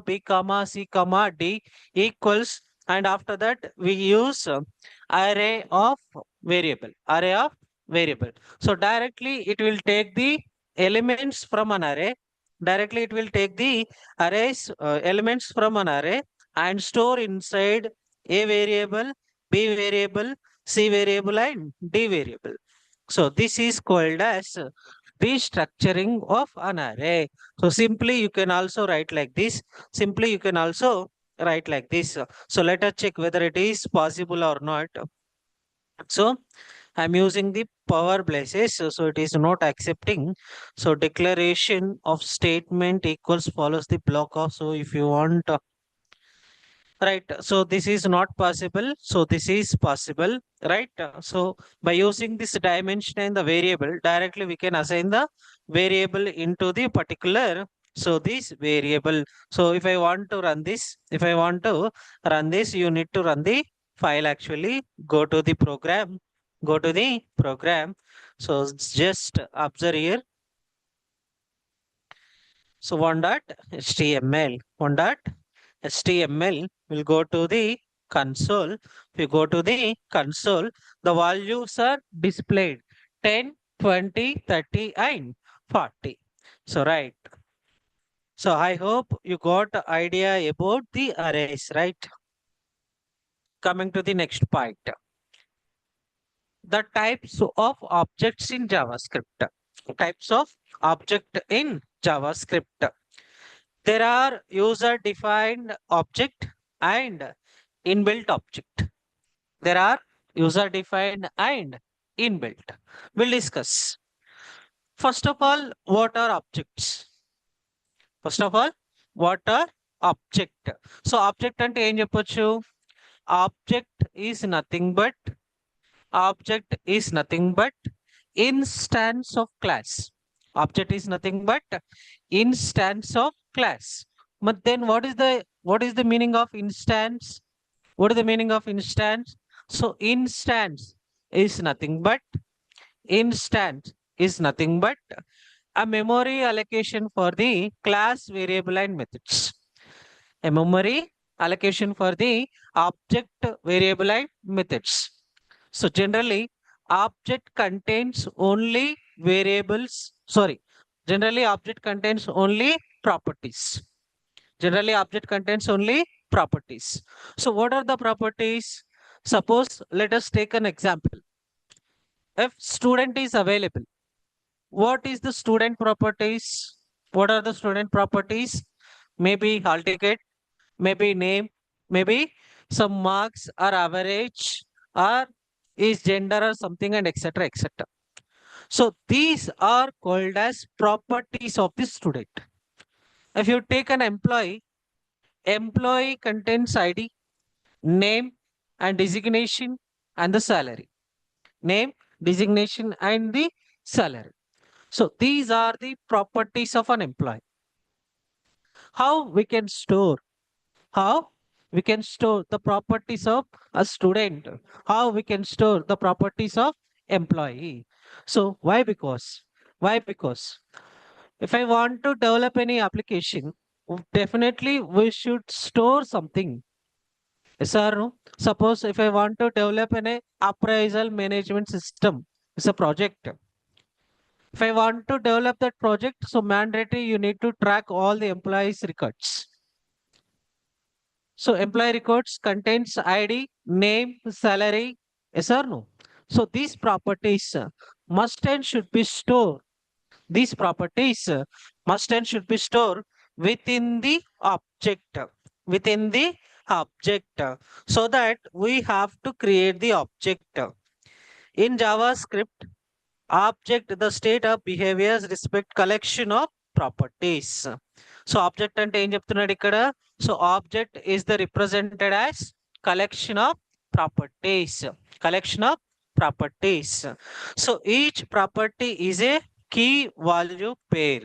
B comma C comma D equals, and after that we use array of variable. So directly it will take the elements from an array. Directly it will take the arrays elements from an array and store inside a variable, B variable, C variable, and D variable. So this is called as restructuring of an array. So simply you can also write like this. Simply you can also write like this. So let us check whether it is possible or not. So I'm using the power places, so it is not accepting. So declaration of statement equals follows the block of. So if you want, right. So this is not possible. So this is possible, right? So by using this dimension and the variable, directly we can assign the variable into the particular. So this variable. So if I want to run this, you need to run the file actually. Go to the program. Go to the program. So just observe here. So one.html. One.html will go to the console. If you go to the console, the values are displayed 10, 20, 30, and 40. So, right. So, I hope you got the idea about the arrays, right? Coming to the next point. The types of objects in JavaScript. Types of object in JavaScript. There are user defined object and inbuilt object. There are user defined and inbuilt. We'll discuss. First of all, what are objects? First of all, what are object? So object అంటే ఏం చెప్పొచ్చు? Object is nothing but instance of class. Object is nothing but instance of class. But then what is the meaning of instance? What is the meaning of instance? So instance is nothing but a memory allocation for the class variable and methods. A memory allocation for the object variable and methods. So generally object contains only variables. Generally object contains only properties. Generally object contains only properties. So what are the properties? Suppose let us take an example. If student is available, what is the student properties? What are the student properties? Maybe hall ticket, maybe name, maybe some marks or average, or is gender or something, and etc etc. So these are called as properties of the student. If you take an employee, employee contains ID, name, and designation, and the salary. Name, designation, and the salary. So these are the properties of an employee. How we can store? How we can store the properties of a student? How we can store the properties of employee? So why? Because if I want to develop any application, definitely we should store something. Yes or no? Suppose if I want to develop an appraisal management system, it's a project. If I want to develop that project, so mandatory you need to track all the employees' records. So employee records contains ID, name, salary, yes or no? So these properties must and should be stored. These properties must and should be stored within the object. Within the object. So that we have to create the object. In JavaScript, object the state of behaviors respect collection of properties. So object అంటే ఏం చెప్తున్నాడు ఇక్కడ? So object is the represented as collection of properties. Collection of properties. So each property is a key value pair.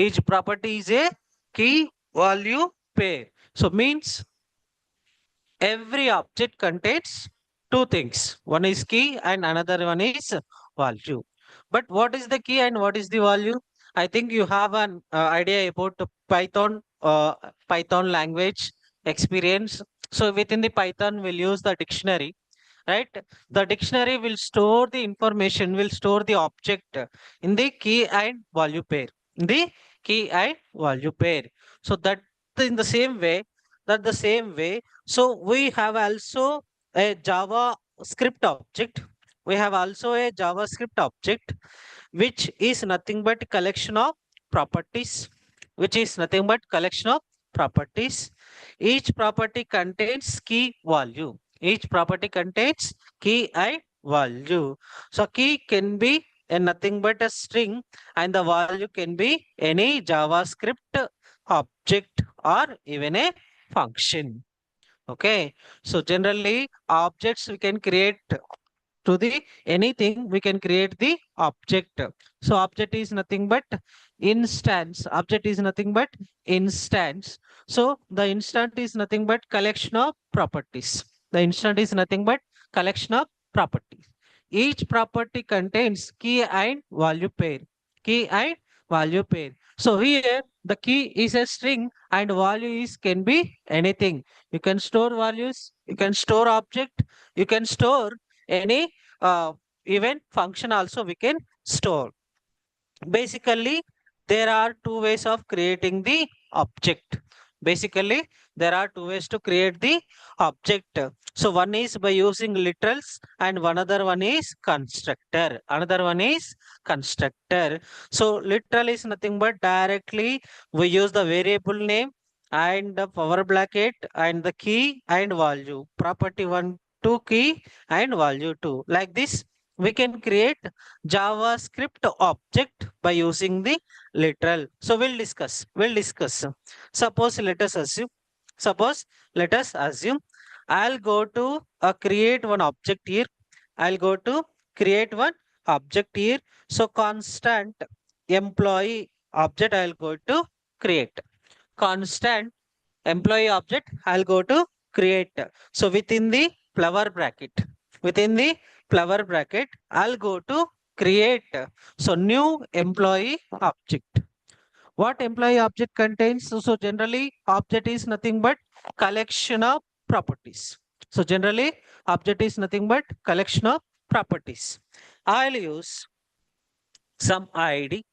Each property is a key value pair. So means every object contains two things. One is key and another one is value. But what is the key and what is the value? I think you have an idea about the Python Python language experience. So within the Python, we'll use the dictionary, right? The dictionary will store the information, will store the object in the key and value pair, in the key and value pair. So that in the same way, so we have also a JavaScript object. We have also a JavaScript object, which is nothing but collection of properties, which is nothing but collection of properties. Each property contains key value. Each property contains key and value. So key can be a nothing but a string, and the value can be any JavaScript object or even a function. Okay. So generally objects we can create to the anything, we can create the object. So object is nothing but instance. Object is nothing but instance. So the instant is nothing but collection of properties. The instant is nothing but collection of properties. Each property contains key and value pair. Key and value pair. So here the key is a string and value is can be anything. You can store values, you can store object, you can store any even function also we can store. Basically, there are two ways of creating the object. Basically, there are two ways to create the object. So one is by using literals and one other one is constructor. Another one is constructor. So literal is nothing but directly we use the variable name and the power bracket and the key and value. Property one, two key and value two. Like this, we can create JavaScript object by using the literal. So we'll discuss. We'll discuss. Suppose let us assume. Suppose let us assume I'll go to create one object here. I'll go to create one object here. So constant employee object I'll go to create. Constant employee object I'll go to create. So within the flower bracket, within the flower bracket, I'll go to create. So new employee object. What employee object contains? So generally object is nothing but collection of properties. So generally object is nothing but collection of properties. I'll use some ID.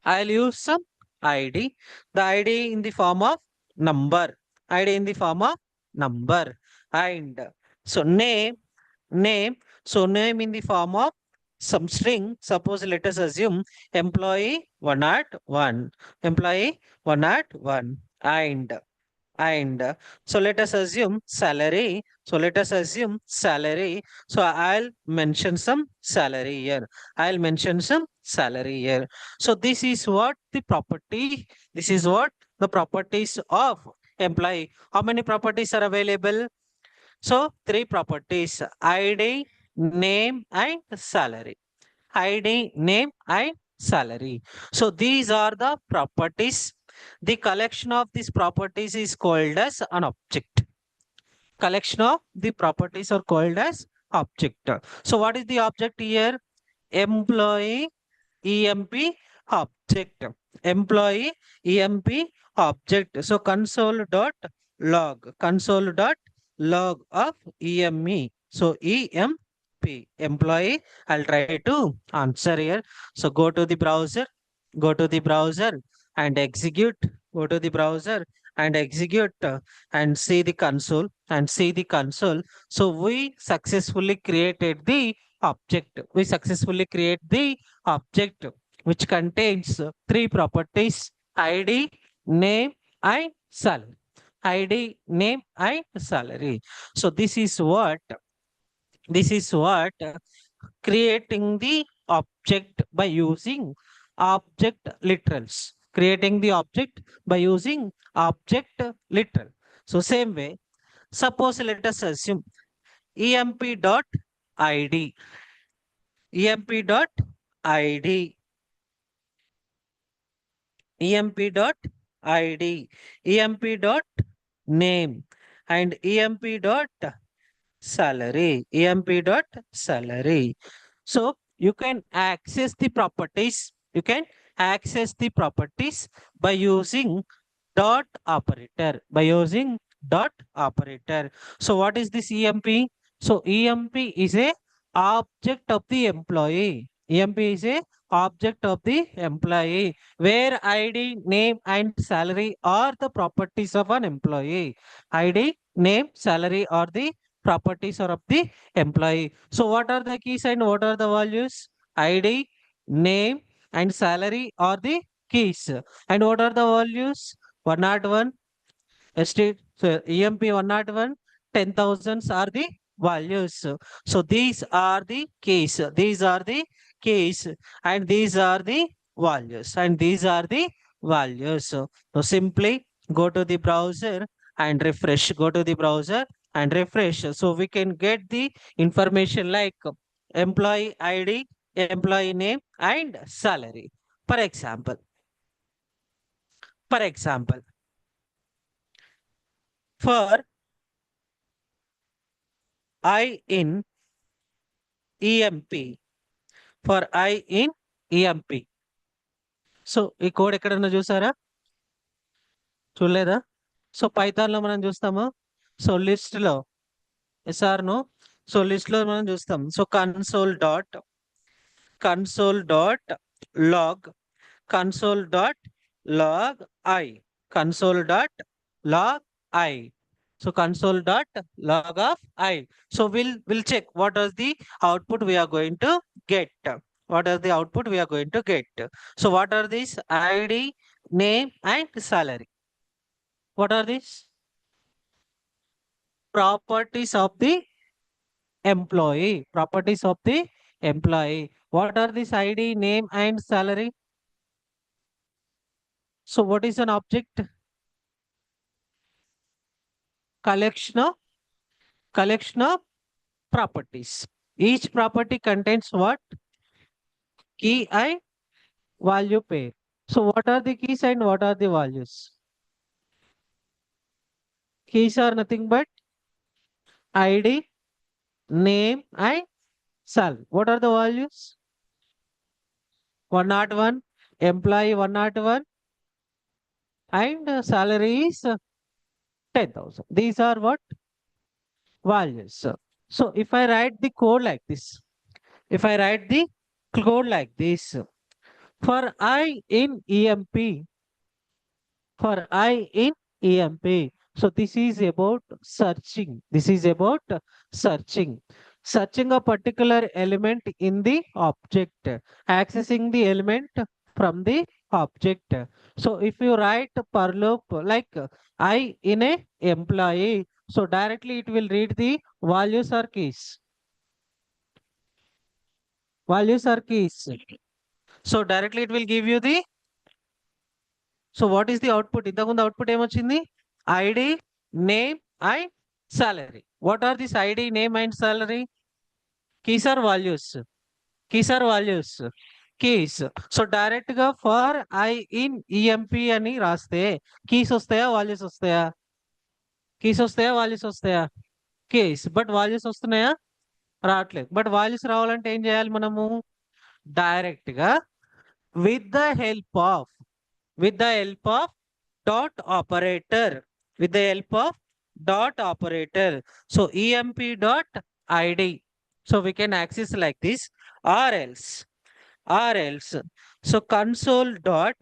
I'll use some ID. The ID in the form of number. ID in the form of number. And so name. So name in the form of some string. Suppose let us assume employee 101. Employee 101. And so let us assume salary. So let us assume salary. So I'll mention some salary here. I'll mention some salary here. So this is what the property, this is what the properties of employee. How many properties are available? So three properties: ID, name, and salary. ID, name, and salary. So these are the properties. The collection of these properties is called as an object. Collection of the properties are called as object. So what is the object here? Employee EMP object. Employee EMP object. So console.log of EME. So EMP employee. I'll try to answer here. So go to the browser, go to the browser and execute. Go to the browser and execute and see the console and see the console. So we successfully created the object. We successfully create the object which contains three properties: ID, name, and salary. ID, name, and salary. So this is what creating the object by using object literals. Creating the object by using object literal. So same way, suppose let us assume emp dot id, emp dot id, emp dot id, emp dot name, and emp dot salary, emp dot salary. So you can access the properties, you can access the properties by using dot operator, by using dot operator. So what is this EMP? So EMP is a object of the employee. EMP is a object of the employee where ID, name and salary are the properties of an employee. ID, name, salary are the properties of the employee. So what are the keys and what are the values? ID, name and salary are the keys. And what are the values? 101 estate, so EMP 101, 10,000s are the values. So these are the keys. These are the keys and these are the values and these are the values. So simply go to the browser and refresh. Go to the browser and refresh. So we can get the information like employee ID, employee name and salary. For example, for example, for I in EMP, for I in EMP. So ఈ code ఎక్కడన్నా చూసారా? చూడలేదా? So Python లో మనం చూస్తాము. So list లో SR no. So list లో మనం చూస్తాం. So console.log console.log I, console.log I. So console.log of I. So we'll check what is the output we are going to get. What are the output we are going to get? So what are these? ID, name and salary. What are these? Properties of the employee. Properties of the employee. What are these? ID, name and salary? So what is an object? Collection of properties. Each property contains what? Key and value pair. So what are the keys and what are the values? Keys are nothing but ID, name and salary. What are the values? 101, employee 101 and salary is 10,000. These are what? Values. So if I write the code like this, if I write the code like this, for I in EMP, for I in EMP. So this is about searching. This is about searching. Searching a particular element in the object, accessing the element from the object. So if you write per loop like I in a employee, so directly it will read the values or keys. Values or keys. So directly it will give you the. So what is the output? ఇంతకుముందు output ఏమొచ్చింది? ID, name and salary. What are this ID, name and salary? Keys or values? Keys or values? Keys. So direct గా for I in EMP అని రాస్తే keys వస్తాయా, values వస్తాయా? Keys వస్తాయా, values వస్తాయా? Keys. But values వస్తున్నాయా? రావట్లేదు. But values రావాలంటే ఏం చేయాలి మనము? డైరెక్ట్ గా with the help of dot operator, with the help of dot operator. So emp dot id. So we can access like this, or else. So console dot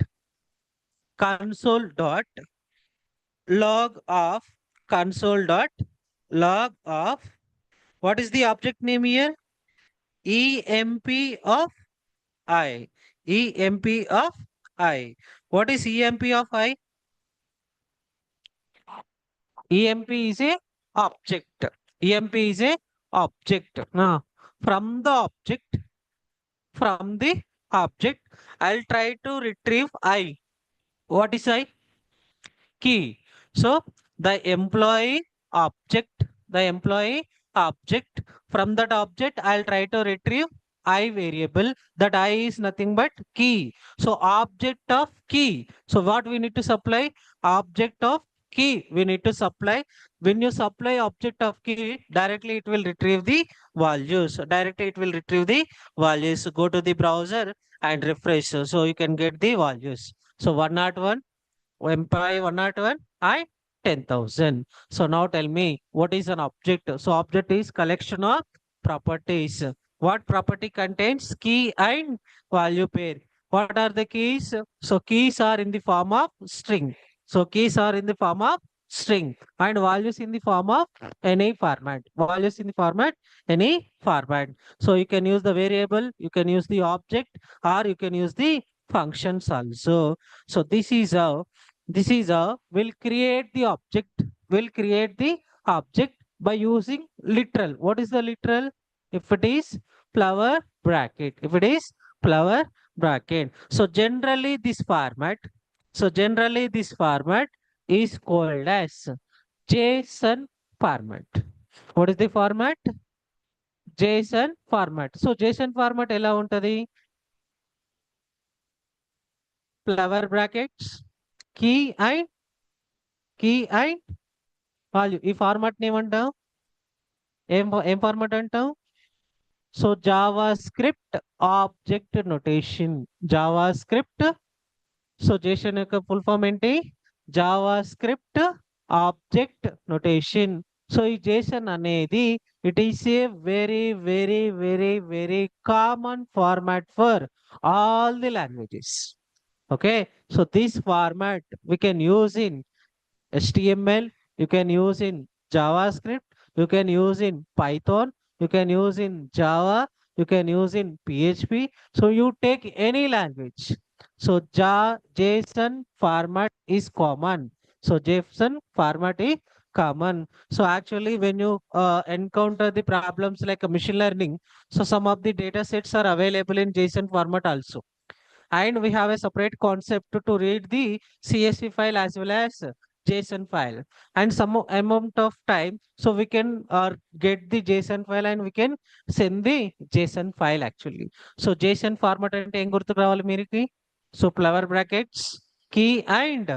log of what is the object name here? EMP of I. EMP of I. What is EMP of I? EMP is a object. EMP is a object. From the object, I'll try to retrieve I. What is I? Key. So the employee object, from that object, I'll try to retrieve I variable. That I is nothing but key. So object of key. So what we need to supply? Object of key we need to supply. When you supply object of key, directly it will retrieve the values. Go to the browser and refresh. So you can get the values. So 101, employee 101 and 10,000. So now tell me what is an object? So object is collection of properties. What property contains key and value pair? What are the keys? So keys are in the form of string. So keys are in the form of string and values in the form of any format. Values in the format any format. So you can use the variable, you can use the object, or you can use the functions also. So this is how we'll create the object. We'll create the object by using literal. What is the literal? If it is flower bracket. If it is flower bracket. So generally this format is called as JSON format. What is the format? JSON format. So JSON format ఎలా ఉంటది? Flower brackets, key and value. ఈ format ఏమంటాం? ఏం format అంటాం? So Java script object notation. Java script. So Jason యొక్క full form ఏంటి? Java script object notation. So ఈ Jason అనేది it is a very very very very common format for all the languages. Okay, so this format we can use in HTML, you can use in JavaScript, you can use in Python, you can use in Java, you can use in PHP. So you take any language. So JSON format is common. So JSON format is common. So actually when you encounter the problems like machine learning, so some of the data sets are available in JSON format also, and we have a separate concept to read the CSV file as well as JSON file, and some amount of time so we can get the JSON file and we can send the JSON file actually. So JSON format అంటే ఏం గుర్తుకు రావాలి మీరుకి? So flower brackets, key and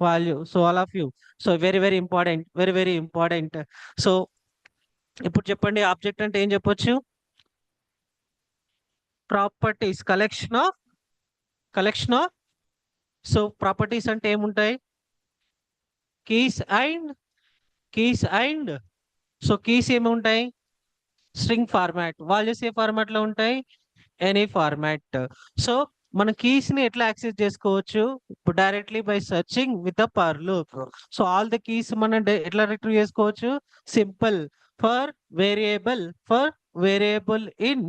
value. So all of you. So very very important, very very important. So ఇప్పుడు చెప్పండి, object అంటే ఏం చెప్పొచ్చు? Properties, collection of. So properties అంటే ఏముంటాయి? Keys and keys and. So keys ఏమి ఉంటాయి? String format. వాల్యూస్ ఏ format లో ఉంటాయి? Any format. సో మన కీస్ ని ఎట్లా యాక్సెస్ చేసుకోవచ్చు? Directly by searching with the per loop. So all the keys మనం ఎట్లా రిట్రీవ్ చేసుకోవచ్చు? Simple. For variable, in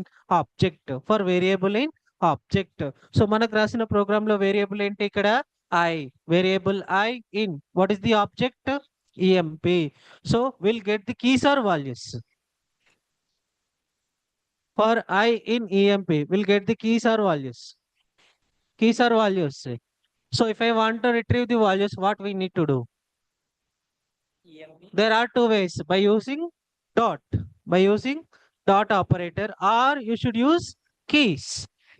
object. So మనకు రాసిన ప్రోగ్రామ్ లో వేరియబుల్ ఏంటి ఇక్కడ? I. Variable I in what is the object? EMP. So we'll get the keys or values. For I in EMP, we'll get the keys or values. Keys or values. So if I want to retrieve the values, what we need to do? There are two ways. By using dot. By using dot operator, or you should use keys.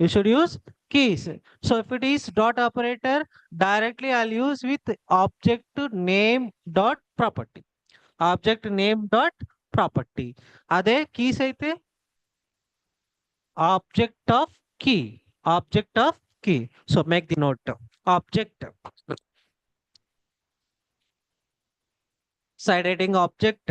You should use keys. So if it is dot operator, directly I'll use with object name dot property. Object name dot property. అదే keys అయితే object of key. Object of key. So make the note. Object. Side heading object.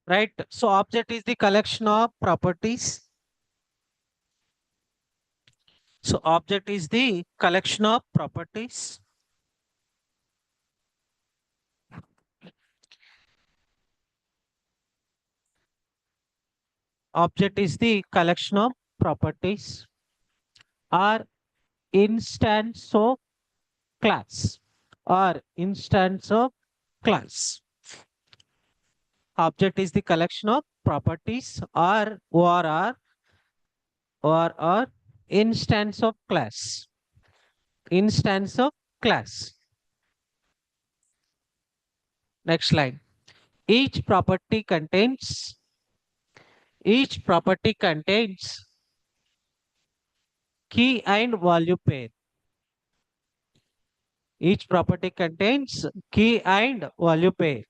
right? So object is the collection of properties. So object is the collection of properties. Object is the collection of properties or instance of class or instance of class. Object is the collection of properties or instance of class. Instance of class. Next line. Each property contains each property contains key and value pair. Each property contains key and value pair.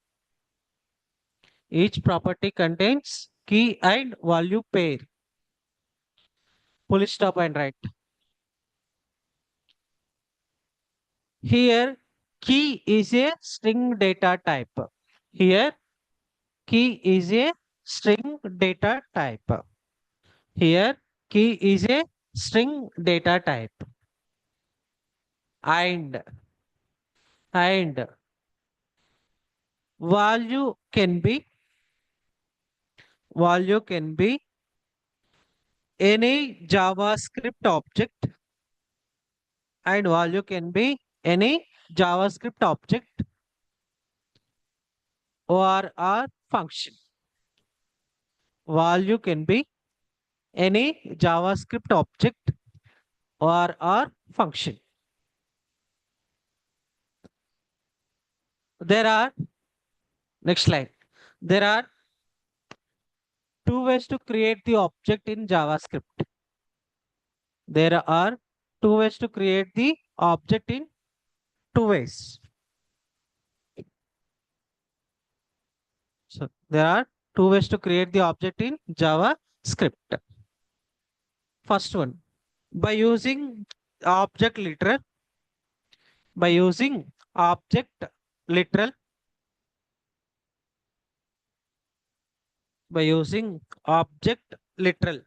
Each property contains key and value pair. Full stop and write. Here, key is a string data type. Here, key is a string data type. Here, key is a string data type. And and value can be value can be any JavaScript object, and value can be any JavaScript object or function. Value can be any JavaScript object or function. There are Next slide. There are two ways to create the object in JavaScript. There are two ways to create the object in two ways. So there are two ways to create the object in JavaScript. First one, by using object literal, by using object literal, by using object literal,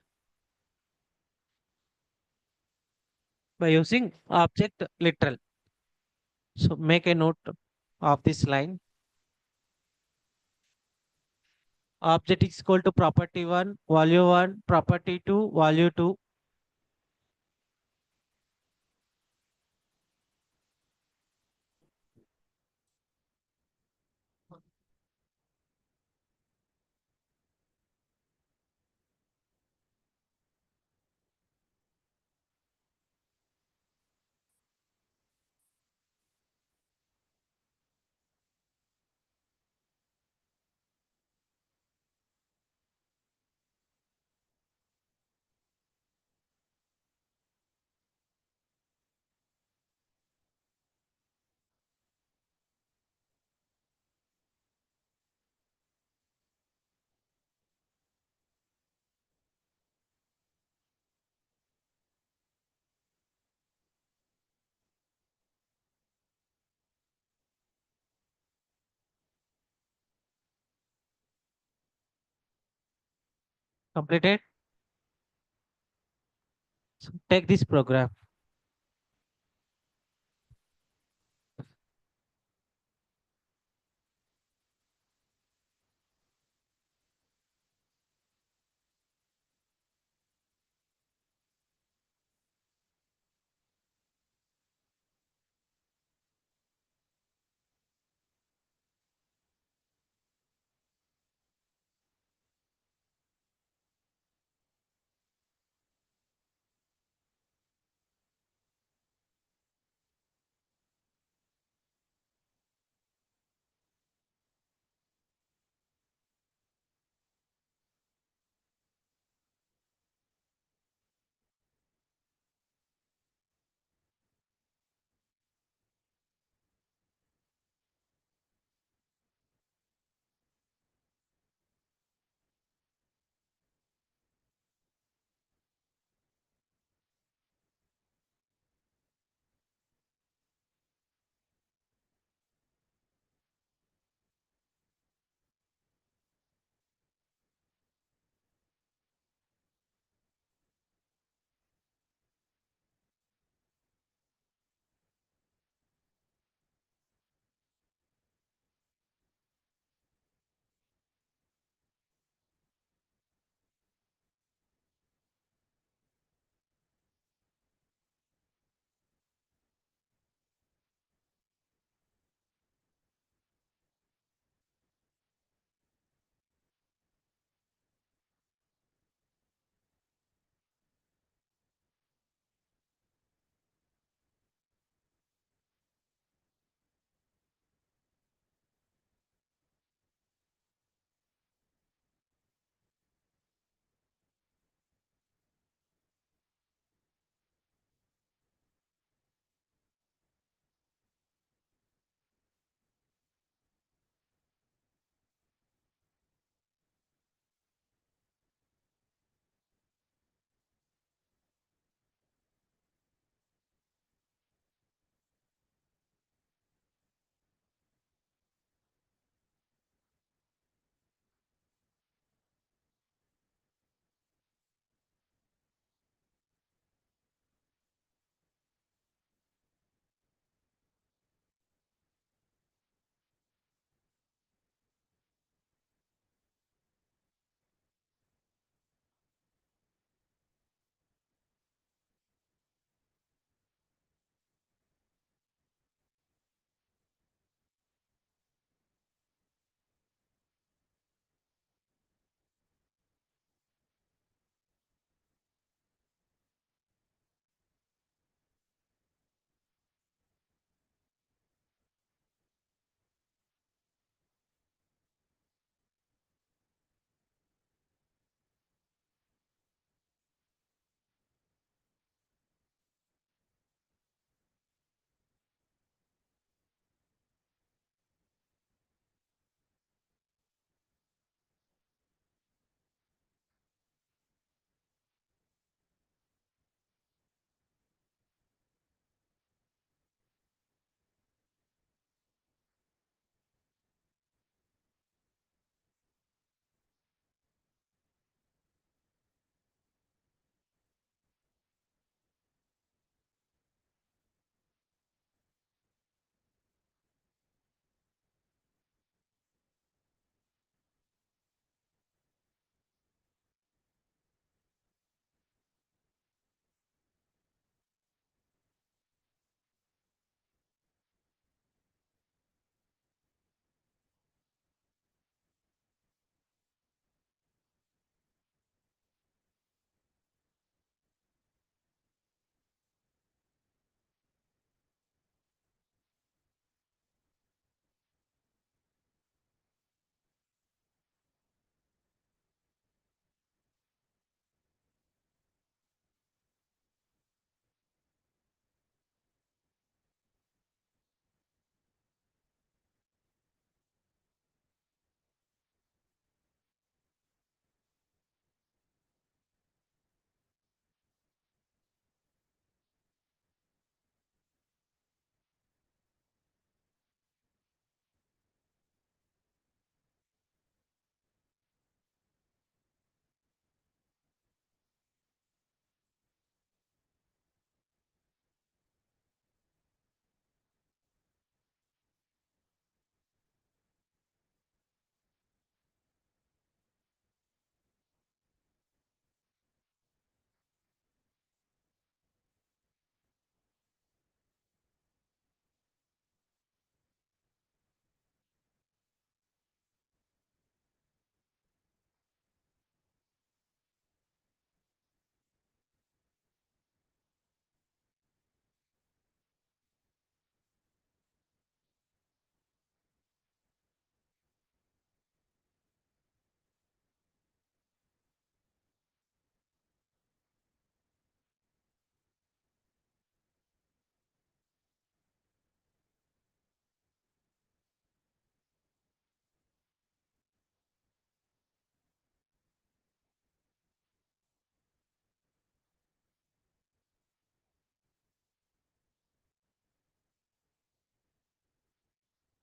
by using object literal. So make a note of this line. Object is equal to property 1, value 1, property 2, value 2. Completed. So take this program.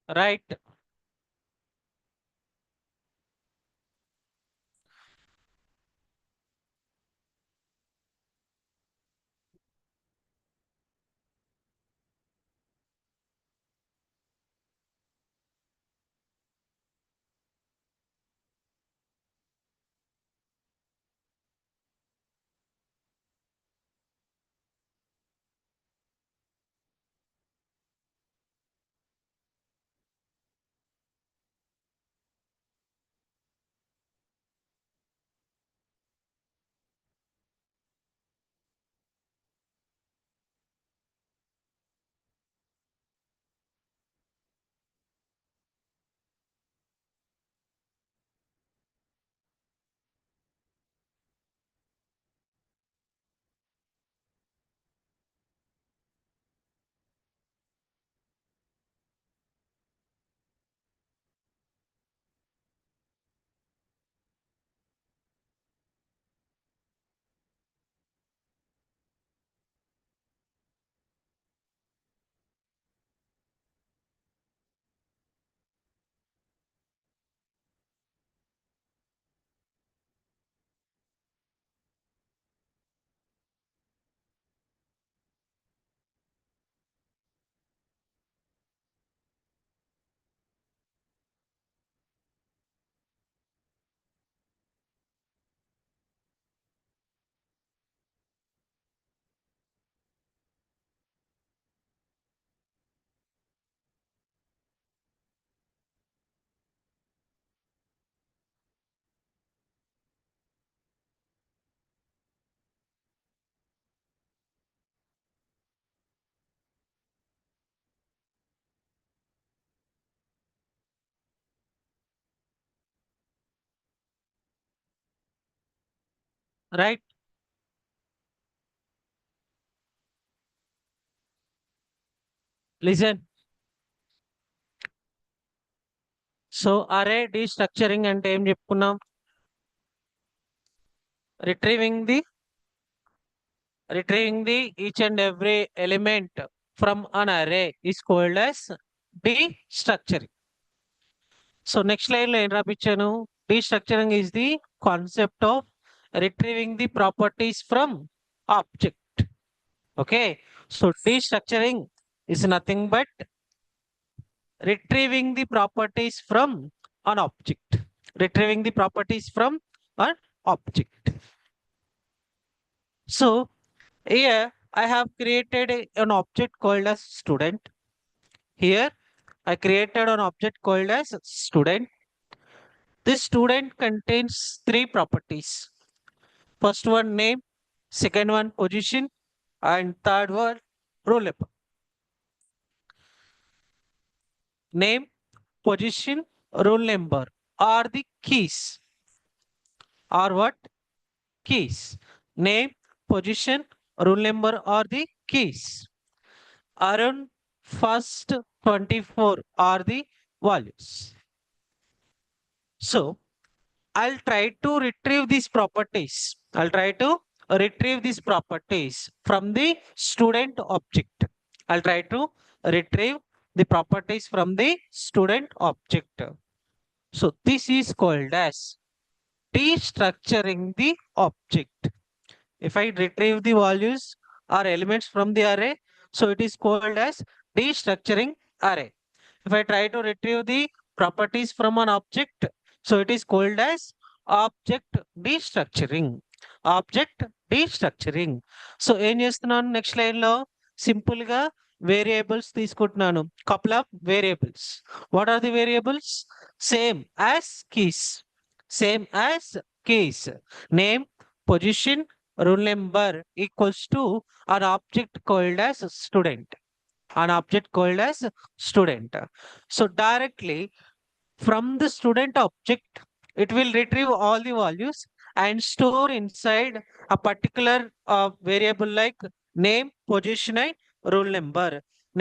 Right. Right. Listen. So అరే destructuring అంటే ఏం చెప్పుకున్నాం? Retrieving the retrieving the each and every element from an array is called as destructuring. So next line lo em రాపిచ్చాను? Destructuring is the concept of retrieving the properties from object. Okay. So destructuring is nothing but retrieving the properties from an object. Retrieving the properties from an object. So here I have created an object called as student. Here I created an object called as student. This student contains three properties. First one name, second one position, and third one roll number. Name, position, roll number are the keys. Are what? Keys. Name, position, roll number are the keys. Around first 24 are the values. So I'll try to retrieve these properties. I'll try to retrieve these properties from the student object. I'll try to retrieve the properties from the student object. So this is called as destructuring the object. If I retrieve the values or elements from the array, so it is called as destructuring array. If I try to retrieve the properties from an object, so it is called as object destructuring. Object destructuring. So ఏం చేస్తున్నాను next line లో simple గా variables తీసుకుంటున్నాను. Couple of variables. What are the variables? Same as keys. Same as keys. Name, position, roll number equals to an object called as student. An object called as student. So directly from the student object, it will retrieve all the values and store inside a particular variable like name, position, and roll number.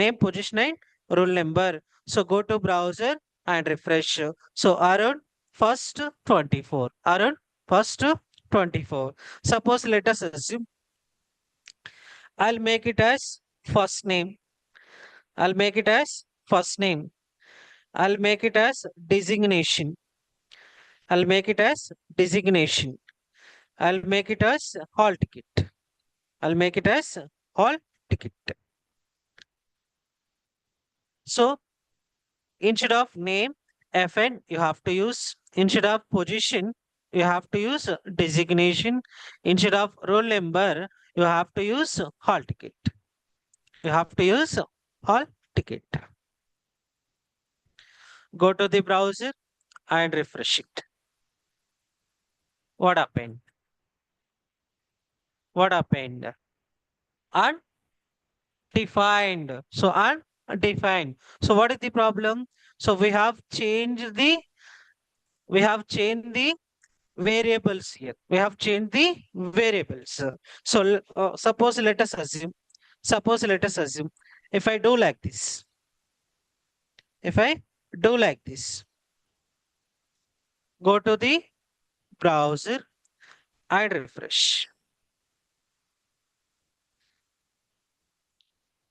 Name, position, and roll number. So go to browser and refresh. So around first 24. Around first 24. Suppose let us assume I'll make it as first name. I'll make it as first name. I'll make it as designation. I'll make it as designation. I'll make it as hall ticket. I'll make it as hall ticket. So instead of name, FN, you have to use, instead of position, you have to use designation. Instead of roll number, you have to use hall ticket. You have to use hall ticket. Go to the browser and refresh it. What happened? What happened? Undefined. So undefined. So what is the problem? So we have changed the variables here. We have changed the variables. So suppose let us assume if I do like this, if I do like this, go to the browser and refresh.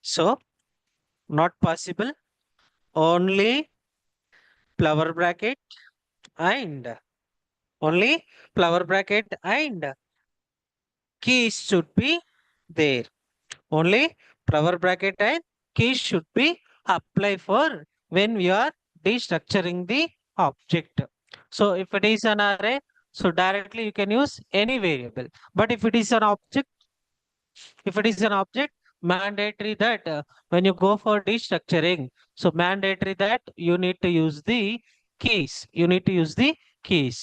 So not possible. Only flower bracket and only flower bracket and keys should be there. Only flower bracket and keys should be applied for when we are destructuring the object. So if it is an array, so directly you can use any variable. But if it is an object, mandatory that when you go for destructuring, so mandatory that you need to use the keys. You need to use the keys.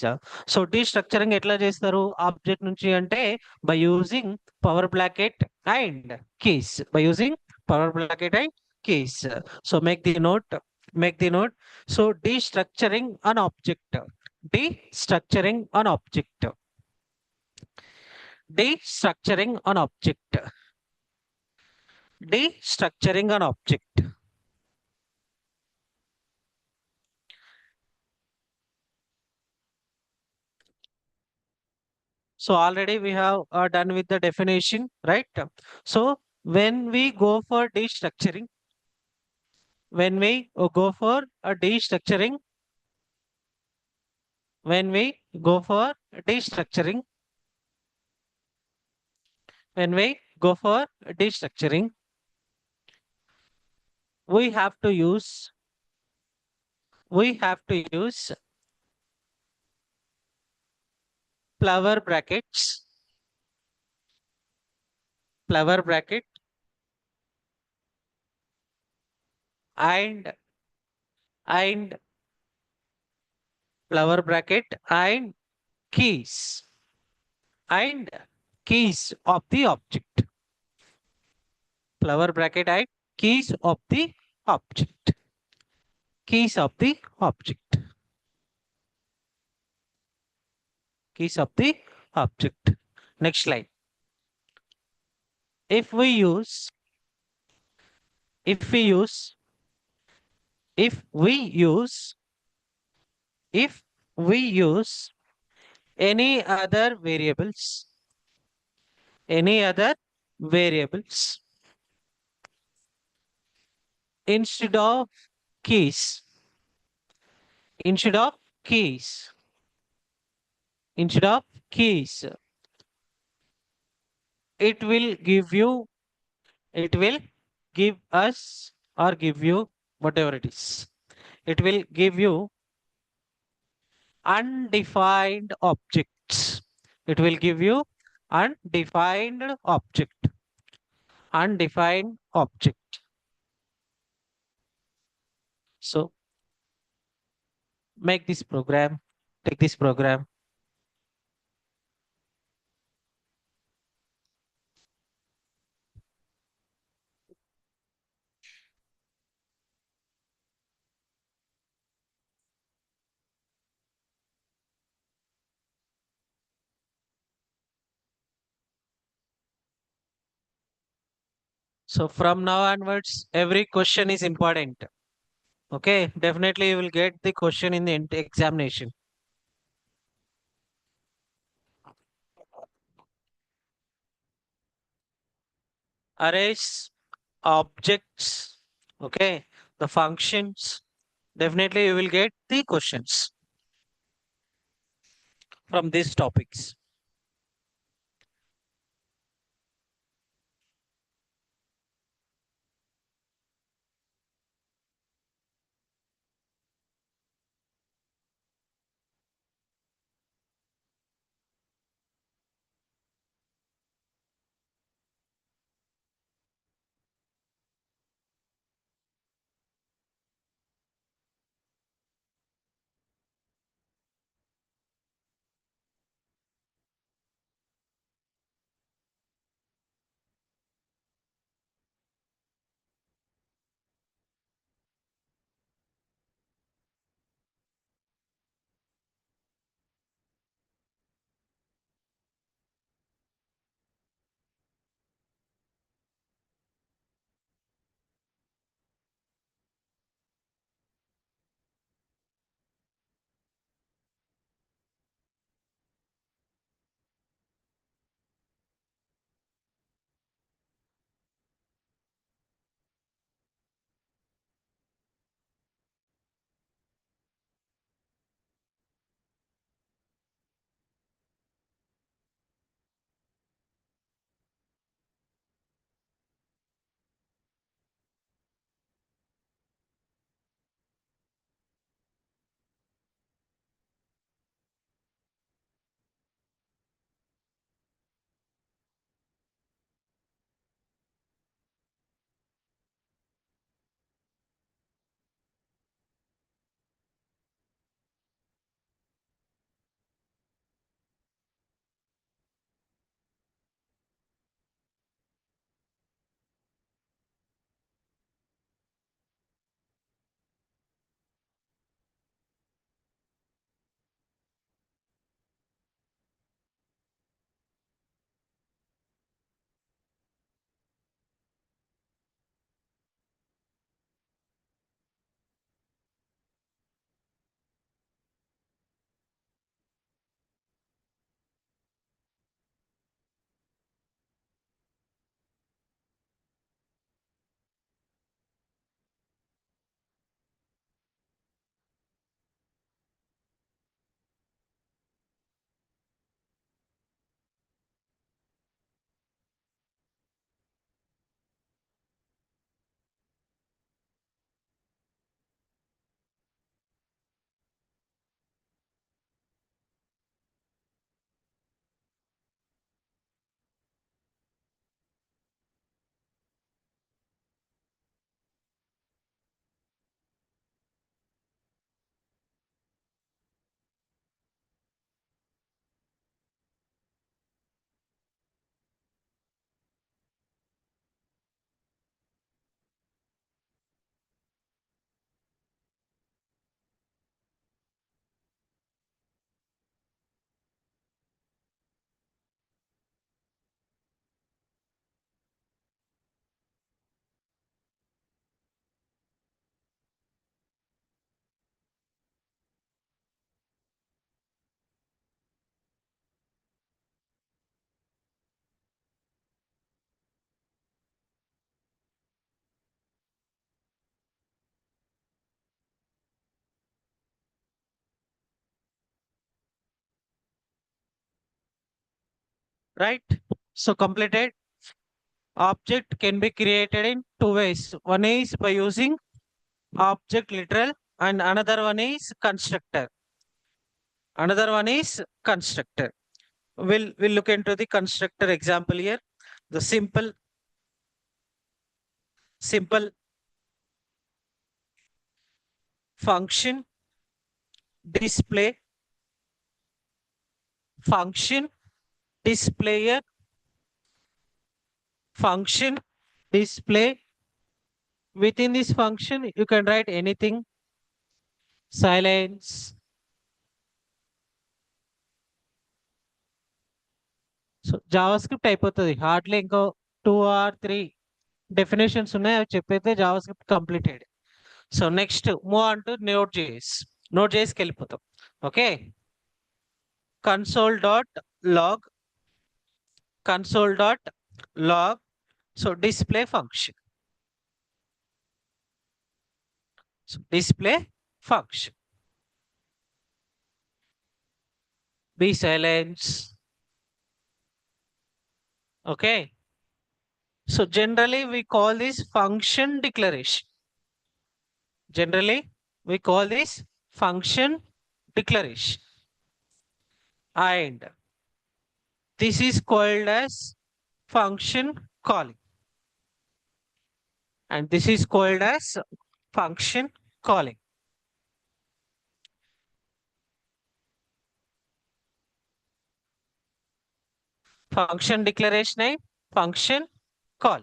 So destructuring ఎట్లా చేస్తారు object నుంచి అంటే by using power bracket and keys. By using power bracket and keys. So make the note. So destructuring an object. Destructuring an object. Destructuring an object. Destructuring an object. So already we have done with the definition, right? So when we go for destructuring, when we go for a destructuring, when we go for destructuring, when we go for destructuring, we have to use, we have to use flower brackets, flower bracket and and flower bracket keys and keys of the object. Flower bracket and keys of the object. Keys of the object. Keys of the object. Next slide. If we use, if we use, if we use, if we use any other variables, any other variables instead of keys, instead of keys, instead of keys, it will give you, it will give us or give you whatever it is. It will give you undefined objects. It will give you undefined object. Undefined object. So make this program, take this program. So from now onwards, every question is important. Okay, definitely you will get the question in the examination. Arrays, objects, okay, the functions, Definitely you will get the questions from these topics. Right? So completed. Object can be created in two ways. One is by using object literal and another one is constructor. Another one is constructor. We'll look into the constructor example here. The simple function display function displayer function display. Within this function you can write anything, silence. So JavaScript అయిపోతుంది. Hardly ఇంకో 2 or 3 definitions ఉన్నాయి, అవి చెప్పైతే JavaScript completed. So next move on to Node జేఎస్కి వెళ్ళిపోతాం. Okay, console dot log console dot log. So display function, display function. Be silent. Okay. So generally we call this function declaration. Generally we call this function declaration. And this is called as function calling. And this is called as function calling. Function declaration and function call.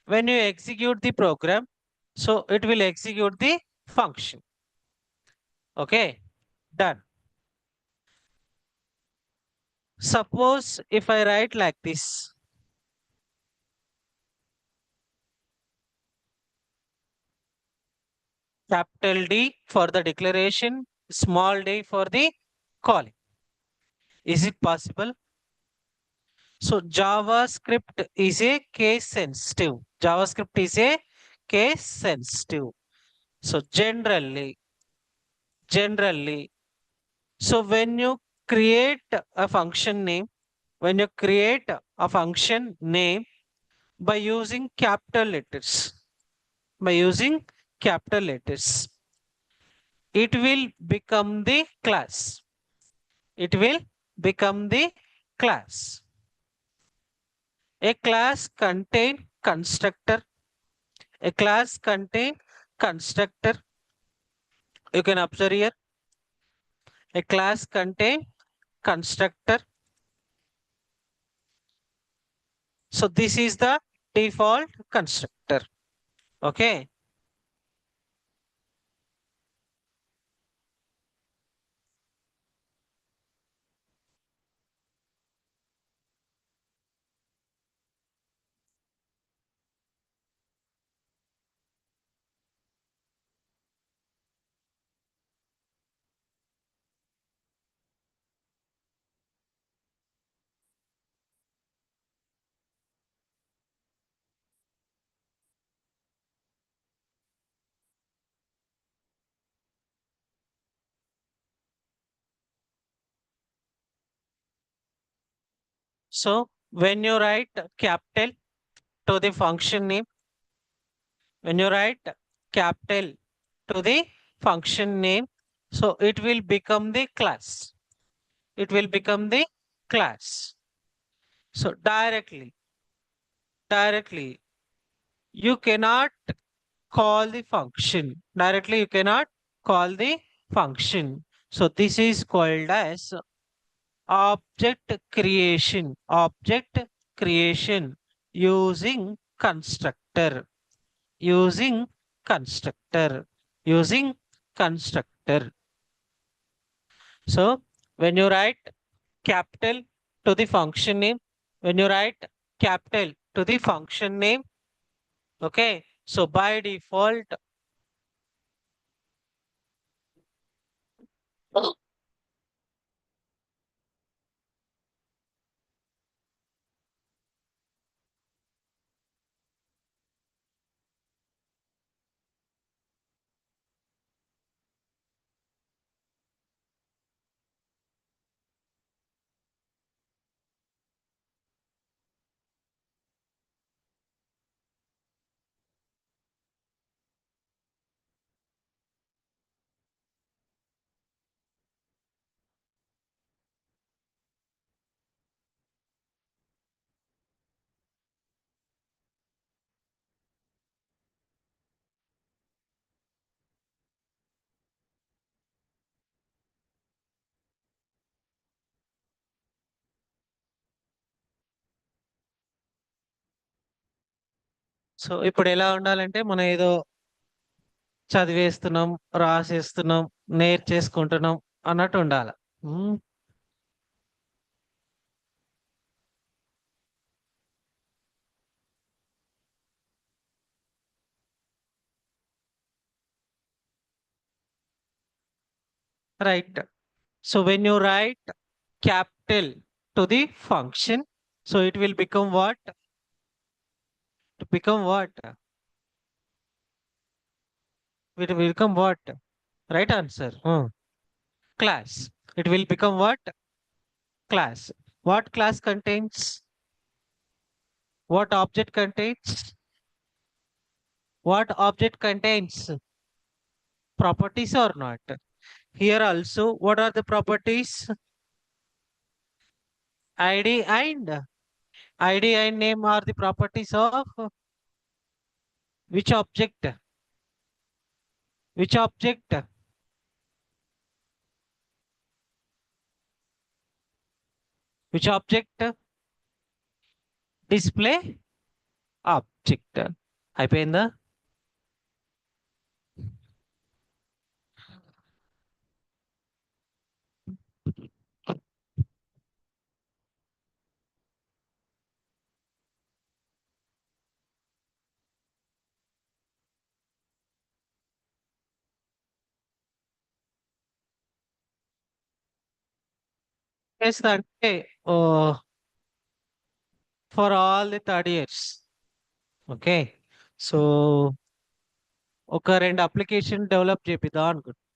When you execute the program, so it will execute the function. Okay, done. Suppose if I write like this, capital D for the declaration, small d for the calling. Is it possible? So JavaScript is a case sensitive. JavaScript is a case sensitive. So generally, so when you create a function name, when you create a function name by using capital letters, by using capital letters, it will become the class. It will become the class. A class contain constructor. A class contain constructor. You can observe here. A class contain constructor. So this is the default constructor. Okay. So when you write capital to the function name, when you write capital to the function name, so it will become the class. It will become the class. So directly, you cannot call the function. Directly, you cannot call the function. So this is called as object creation. Object creation using constructor. Using constructor. Using constructor. So when you write capital to the function name, when you write capital to the function name, okay, so by default, so ఇప్పుడు ఎలా ఉండాలంటే మనం ఏదో చదివేస్తున్నాం, రాసేస్తున్నాం, నేర్చేసుకుంటున్నాం అన్నట్టు ఉండాలి. Right. So when you right capital to the function, so it will become what? To become what? it will become what? Right answer. Class. It will become what? Class. What class contains? What object contains? What object contains? Properties or not? Here also, what are the properties? ID and ID and name are the properties of which object? Which object? Which object? Display object. అయిపోయిందా? చేస్తా అంటే for all the third years. Okay. So ఒక రెండు application develop చేపిద్దాం అనుకుంటున్నాను.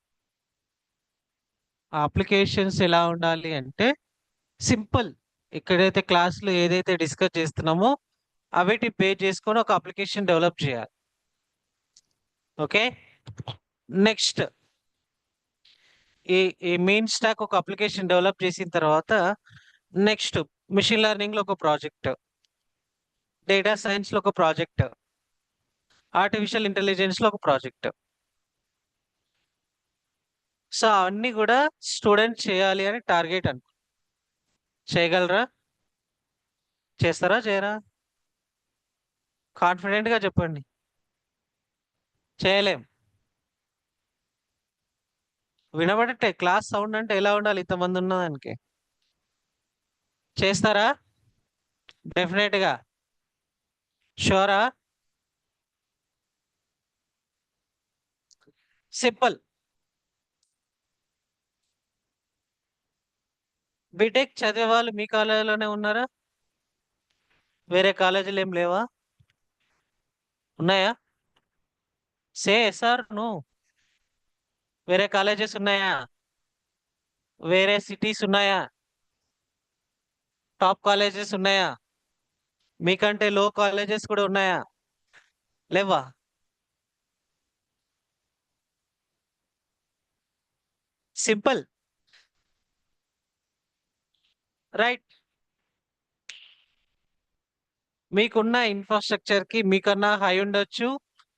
ఆ applications ఎలా ఉండాలి అంటే సింపుల్. ఎక్కడైతే క్లాస్లో ఏదైతే డిస్కస్ చేస్తున్నామో అవిటి బేస్ చేసుకొని ఒక అప్లికేషన్ డెవలప్ చేయాలి. ఓకే. నెక్స్ట్ ఈ ఈ మెయిన్ స్టాక్ ఒక అప్లికేషన్ డెవలప్ చేసిన తర్వాత నెక్స్ట్ మిషన్ లెర్నింగ్ లో ఒక ప్రాజెక్ట్, డేటా సైన్స్ లో ఒక ప్రాజెక్ట్, ఆర్టిఫిషియల్ ఇంటెలిజెన్స్ లో ఒక ప్రాజెక్ట్. సో అవన్నీ కూడా స్టూడెంట్ చేయాలి అని టార్గెట్ అనుకో. చేయగలరా? చేస్తారా చేయరా? కాన్ఫిడెంట్ గా చెప్పండి. చేయలేం. వినబడట్టే క్లాస్ సౌండ్ అంటే ఎలా ఉండాలి ఇంతమంది ఉన్నదానికి? చేస్తారా? డెఫినెట్ గా. షూరా? సింపుల్. బీటెక్ చదివే వాళ్ళు మీ కాలేజీలోనే ఉన్నారా? వేరే కాలేజీలు ఏం లేవా? ఉన్నాయా? Say sir no. వేరే కాలేజెస్ ఉన్నాయా? వేరే సిటీస్ ఉన్నాయా? టాప్ కాలేజెస్ ఉన్నాయా? మీకంటే లో కాలేజెస్ కూడా ఉన్నాయా? లేవా? సింపుల్. రైట్. మీకున్న ఇన్ఫ్రాస్ట్రక్చర్ కి మీకన్నా హై ఉండొచ్చు,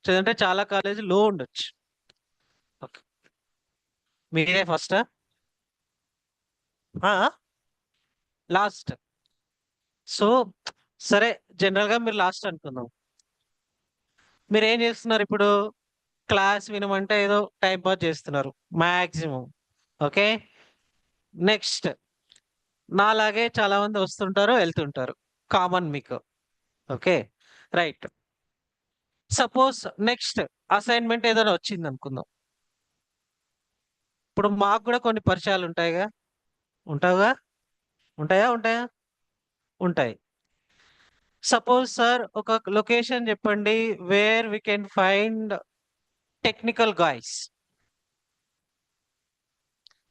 లేదంటే చాలా కాలేజీ లో ఉండొచ్చు. ఓకే. మీరే ఫస్ట్ లాస్ట్. సో సరే, జనరల్ గా మీరు లాస్ట్ అనుకుందాం. మీరు ఏం చేస్తున్నారు ఇప్పుడు? క్లాస్ వినమంటే ఏదో టైం పాస్ చేస్తున్నారు మాక్సిమం. ఓకే. నెక్స్ట్ నాలాగే చాలా మంది వస్తుంటారు వెళ్తుంటారు, కామన్ మీకు. Okay. Right. Suppose next assignment ఏదైనా వచ్చింది అనుకుందాం. ఇప్పుడు మాకు కూడా కొన్ని పరిచయాలు ఉంటాయిగా. ఉంటావుగా? ఉంటాయా ఉంటాయా? ఉంటాయి. సపోజ్ సార్ ఒక లొకేషన్ చెప్పండి where we can find technical guys.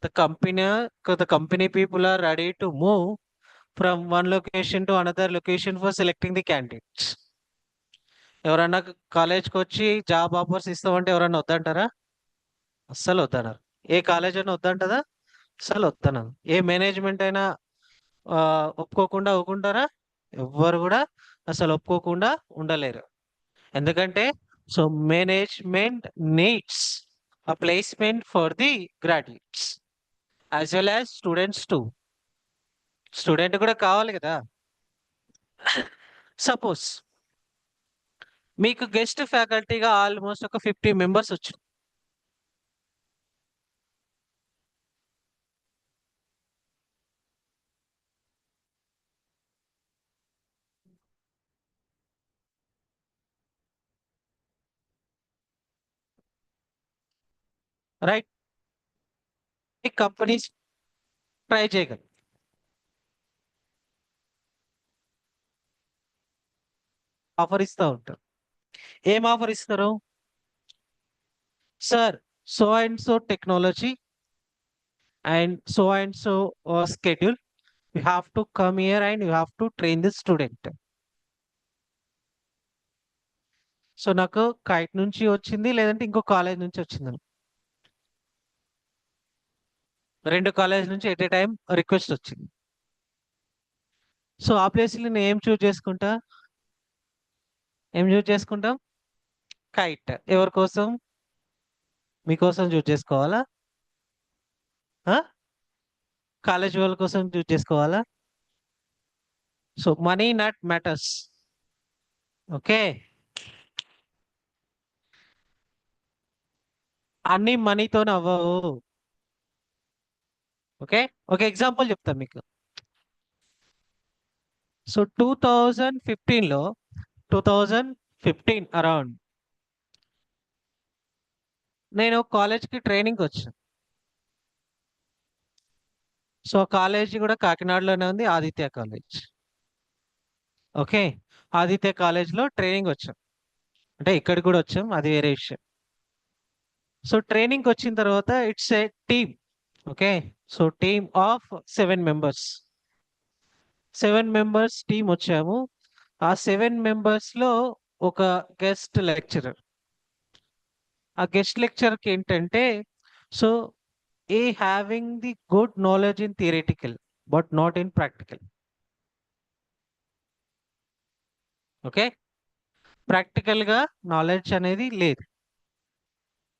The company people are ready to move from one location to another location for selecting the candidates. ఎవరన్నా కాలేజ్కి వచ్చి జాబ్ ఆఫర్స్ ఇస్తామంటే ఎవరన్నా వద్దంటారా? అస్సలు వద్దన్నారు. ఏ కాలేజ్ అయినా వద్దంటదా? అస్సలు వద్దన్నారు. ఏ మేనేజ్మెంట్ అయినా ఒప్పుకోకుండా ఒప్పుకుంటారా? ఎవ్వరు కూడా అసలు ఒప్పుకోకుండా ఉండలేరు. ఎందుకంటే so management needs a placement for the graduates as well as students too. Student కూడా కావాలి కదా. సపోజ్ మీకు గెస్ట్ ఫ్యాకల్టీగా ఆల్మోస్ట్ ఒక 50 మెంబర్స్ వచ్చు. రైట్. కంపెనీస్ ట్రై చేయగలరు. ఆఫర్ ఇస్తూ ఉంటారు. ఏం ఆఫర్ ఇస్తారు? Sir, so and so technology and so schedule. You have to come here and you have to train the student. So నాకు కైట్ నుంచి వచ్చింది లేదంటే ఇంకో కాలేజ్ నుంచి వచ్చింది. రెండు కాలేజ్ నుంచి ఎట్ ఏ టైం రిక్వెస్ట్ వచ్చింది. సో ఆ ప్లేస్లో నేను ఏం చూస్ చేసుకుంటాం? కైట్. ఎవరి కోసం? మీకోసం చూస్ చేసుకోవాలా? కాలేజ్ వాళ్ళ కోసం చూస్ చేసుకోవాలా? So money not matters. Okay, అన్ని మనీతోనే అవ్వవు. ఓకే, ఒక ఎగ్జాంపుల్ చెప్తాను మీకు. సో 2015లో 2015 అరౌండ్ నేను కాలేజ్కి ట్రైనింగ్ వచ్చాను. సో కాలేజీ కూడా కాకినాడలోనే ఉంది, ఆదిత్య కాలేజ్. ఓకే, ఆదిత్య కాలేజ్లో ట్రైనింగ్ వచ్చాం. అంటే ఇక్కడికి కూడా వచ్చాం, అది వేరే విషయం. సో ట్రైనింగ్ వచ్చిన తర్వాత it's a team. Okay, so team of 7 members. 7 members team వచ్చాము. ఆ 7 మెంబర్స్లో ఒక గెస్ట్ లెక్చరర్. ఆ గెస్ట్ లెక్చర్కి ఏంటంటే, so A having the good knowledge in theoretical but not in practical. Okay, ప్రాక్టికల్గా నాలెడ్జ్ అనేది లేదు.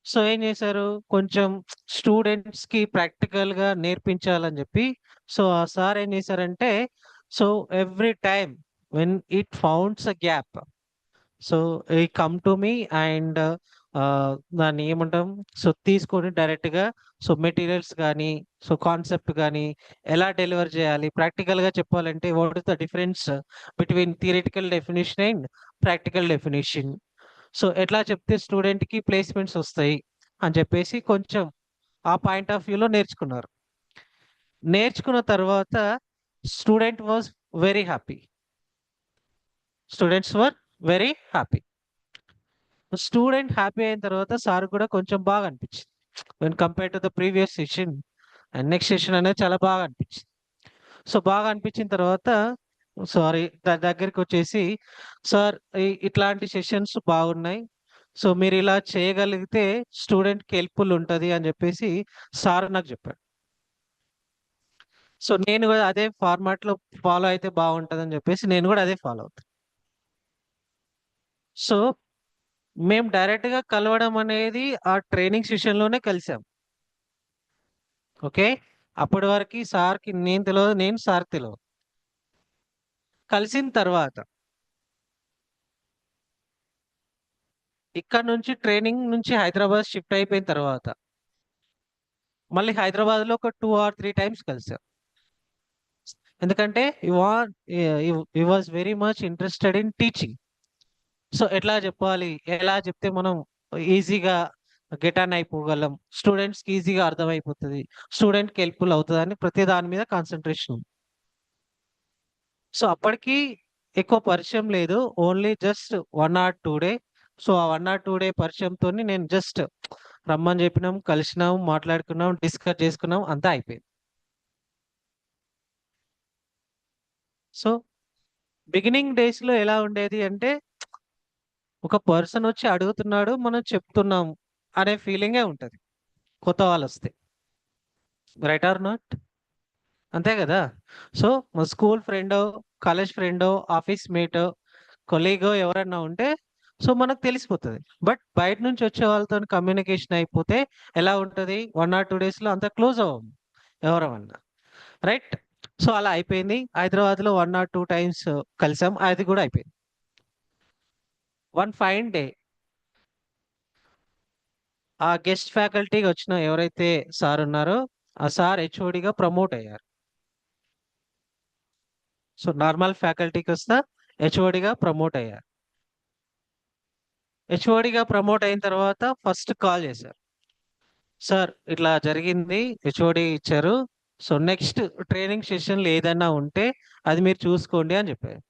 సో ఏం చేశారు, కొంచెం స్టూడెంట్స్కి ప్రాక్టికల్గా నేర్పించాలని చెప్పి సో ఆ సార్ ఏం చేశారంటే, so every time when it founds a gap, so ఈ కమ్ టు మీ అండ్ దాన్ని ఏమంటాం, సో తీసుకొని డైరెక్ట్గా సో మెటీరియల్స్ కానీ సో కాన్సెప్ట్ కానీ ఎలా డెలివర్ చేయాలి, ప్రాక్టికల్గా చెప్పాలంటే what is the difference between theoretical definition and practical definition. So ఎట్లా చెప్తే స్టూడెంట్కి ప్లేస్మెంట్స్ వస్తాయి అని చెప్పేసి కొంచెం ఆ పాయింట్ ఆఫ్ వ్యూలో నేర్చుకున్నారు. నేర్చుకున్న తర్వాత student was very happy. Students were very happy. Student happy అయిన తర్వాత సార్ కూడా కొంచెం బాగా అనిపించింది. When compare to the previous session and next session అనేది చాలా బాగా అనిపించింది. సో బాగా అనిపించిన తర్వాత సారీ దాని దగ్గరికి వచ్చేసి, సార్ ఇట్లాంటి సెషన్స్ బాగున్నాయి, సో మీరు ఇలా చేయగలిగితే స్టూడెంట్కి హెల్ప్ఫుల్ ఉంటుంది అని చెప్పేసి సార్ నాకు చెప్పాడు. సో నేను కూడా అదే ఫార్మాట్లో ఫాలో అయితే బాగుంటుంది అని చెప్పేసి నేను కూడా అదే ఫాలో అవుతాను. సో మేము డైరెక్ట్గా కలవడం అనేది ఆ ట్రైనింగ్ సెషన్లోనే కలిసాం. ఓకే, అప్పటి వరకు సార్కి నేను తెలియదు, నేను సార్ తెలియదు. కలిసిన తర్వాత ఇక్కడ నుంచి ట్రైనింగ్ నుంచి హైదరాబాద్ షిఫ్ట్ అయిపోయిన తర్వాత మళ్ళీ హైదరాబాద్లో ఒక 2 or 3 టైమ్స్ కలిసాం. ఎందుకంటే you was very much interested in teaching. So ఎట్లా చెప్పాలి, ఎలా చెప్తే మనం ఈజీగా గెట్ ఆన్ అయిపోగలం, స్టూడెంట్స్కి ఈజీగా అర్థమైపోతుంది, స్టూడెంట్కి హెల్ప్ఫుల్ అవుతుంది అని ప్రతి దాని మీద కాన్సన్ట్రేషన్ ఉంది. సో అప్పటికి ఎక్కువ పరిచయం లేదు, only just 1 or 2 day. So ఆ 1 or 2 డే పరిచయంతో నేను జస్ట్ రమ్మని చెప్పినాం, కలిసినాం, మాట్లాడుకున్నాం, డిస్కస్ చేసుకున్నాం, అంతా అయిపోయింది. సో బిగినింగ్ డేస్లో ఎలా ఉండేది అంటే, ఒక పర్సన్ వచ్చి అడుగుతున్నాడు, మనం చెప్తున్నాం అనే ఫీలింగే ఉంటుంది కొత్త వాళ్ళు వస్తే. Right are not? అంతే కదా. సో మా స్కూల్ ఫ్రెండో, కాలేజ్ ఫ్రెండో, ఆఫీస్ మేటో, కొలీగో ఎవరన్నా ఉంటే సో మనకు తెలిసిపోతుంది. బట్ బయట నుంచి వచ్చే వాళ్ళతో కమ్యూనికేషన్ అయిపోతే ఎలా ఉంటుంది, 1 or 2 డేస్లో అంత క్లోజ్ అవ్వము ఎవరమన్నా. రైట్. సో అలా అయిపోయింది. హైదరాబాద్లో 1 or 2 టైమ్స్ కలిసాం, అది కూడా అయిపోయింది. వన్ ఫైన్ డే ఆ గెస్ట్ ఫ్యాకల్టీగా వచ్చిన ఎవరైతే సార్ ఉన్నారో ఆ సార్ హెచ్ఓడిగా ప్రమోట్ అయ్యారు. సో నార్మల్ ఫ్యాకల్టీకి వస్తా హెచ్ఓడిగా ప్రమోట్ అయ్యారు. హెచ్ఓడిగా ప్రమోట్ అయిన తర్వాత ఫస్ట్ కాల్ చేశారు, సార్ ఇట్లా జరిగింది, హెచ్ఓడి ఇచ్చారు, సో నెక్స్ట్ ట్రైనింగ్ సెషన్లు ఏదైనా ఉంటే అది మీరు చూసుకోండి అని చెప్పారు.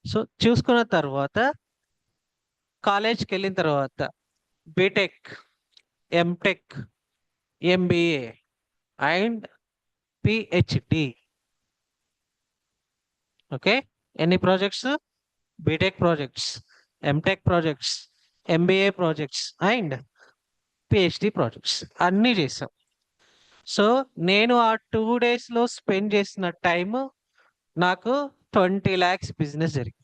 సో చూసుకున్న తర్వాత కాలేజ్కి వెళ్ళిన తర్వాత BTech, MTech, MBA and PhD. Okay, ఎన్ని projects? BTech projects, MTech projects, MBA projects and PhD projects అన్నీ చేసాం. సో నేను ఆ 2 days స్పెండ్ చేసిన టైం నాకు 20 lakhs బిజినెస్ జరిగింది.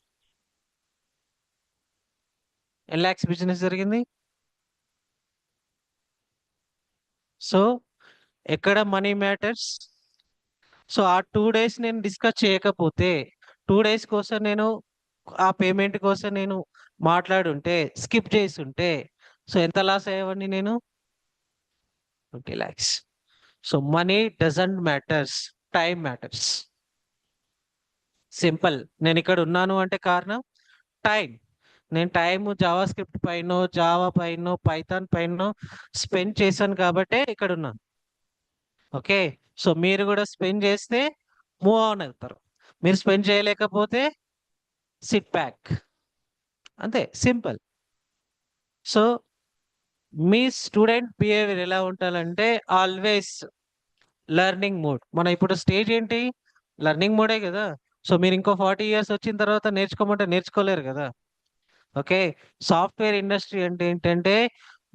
ఎన్ని ల్యాక్స్ బిజినెస్ జరిగింది? సో ఎక్కడ మనీ మ్యాటర్స్? సో ఆ 2 days నేను డిస్కస్ చేయకపోతే, 2 days కోసం నేను ఆ పేమెంట్ కోసం నేను మాట్లాడుంటే, స్కిప్ చేసి ఉంటే, సో ఎంత లాస్ అయ్యేవాడిని నేను? 20 lakhs. So money doesn't matters, time matters. Simple. నేను ఇక్కడ ఉన్నాను అంటే కారణం టైం. నేను టైం జావా స్క్రిప్ట్ పైన, జావా పైన, పైథాన్ పైన స్పెండ్ చేశాను కాబట్టే ఇక్కడ ఉన్నాను. ఓకే, సో మీరు కూడా స్పెండ్ చేస్తే మూవ్ ఆన్ అవుతారు. మీరు స్పెండ్ చేయలేకపోతే సిట్ బ్యాక్. అంతే, సింపుల్. సో మీ స్టూడెంట్ బిహేవియర్ ఎలా ఉండాలంటే ఆల్వేస్ లెర్నింగ్ మోడ్. మన ఇప్పుడు స్టేజ్ ఏంటి? లెర్నింగ్ మోడే కదా. సో మీరు ఇంకో 40 years వచ్చిన తర్వాత నేర్చుకోమంటే నేర్చుకోలేరు కదా. ఓకే, సాఫ్ట్వేర్ ఇండస్ట్రీ అంటే ఏంటంటే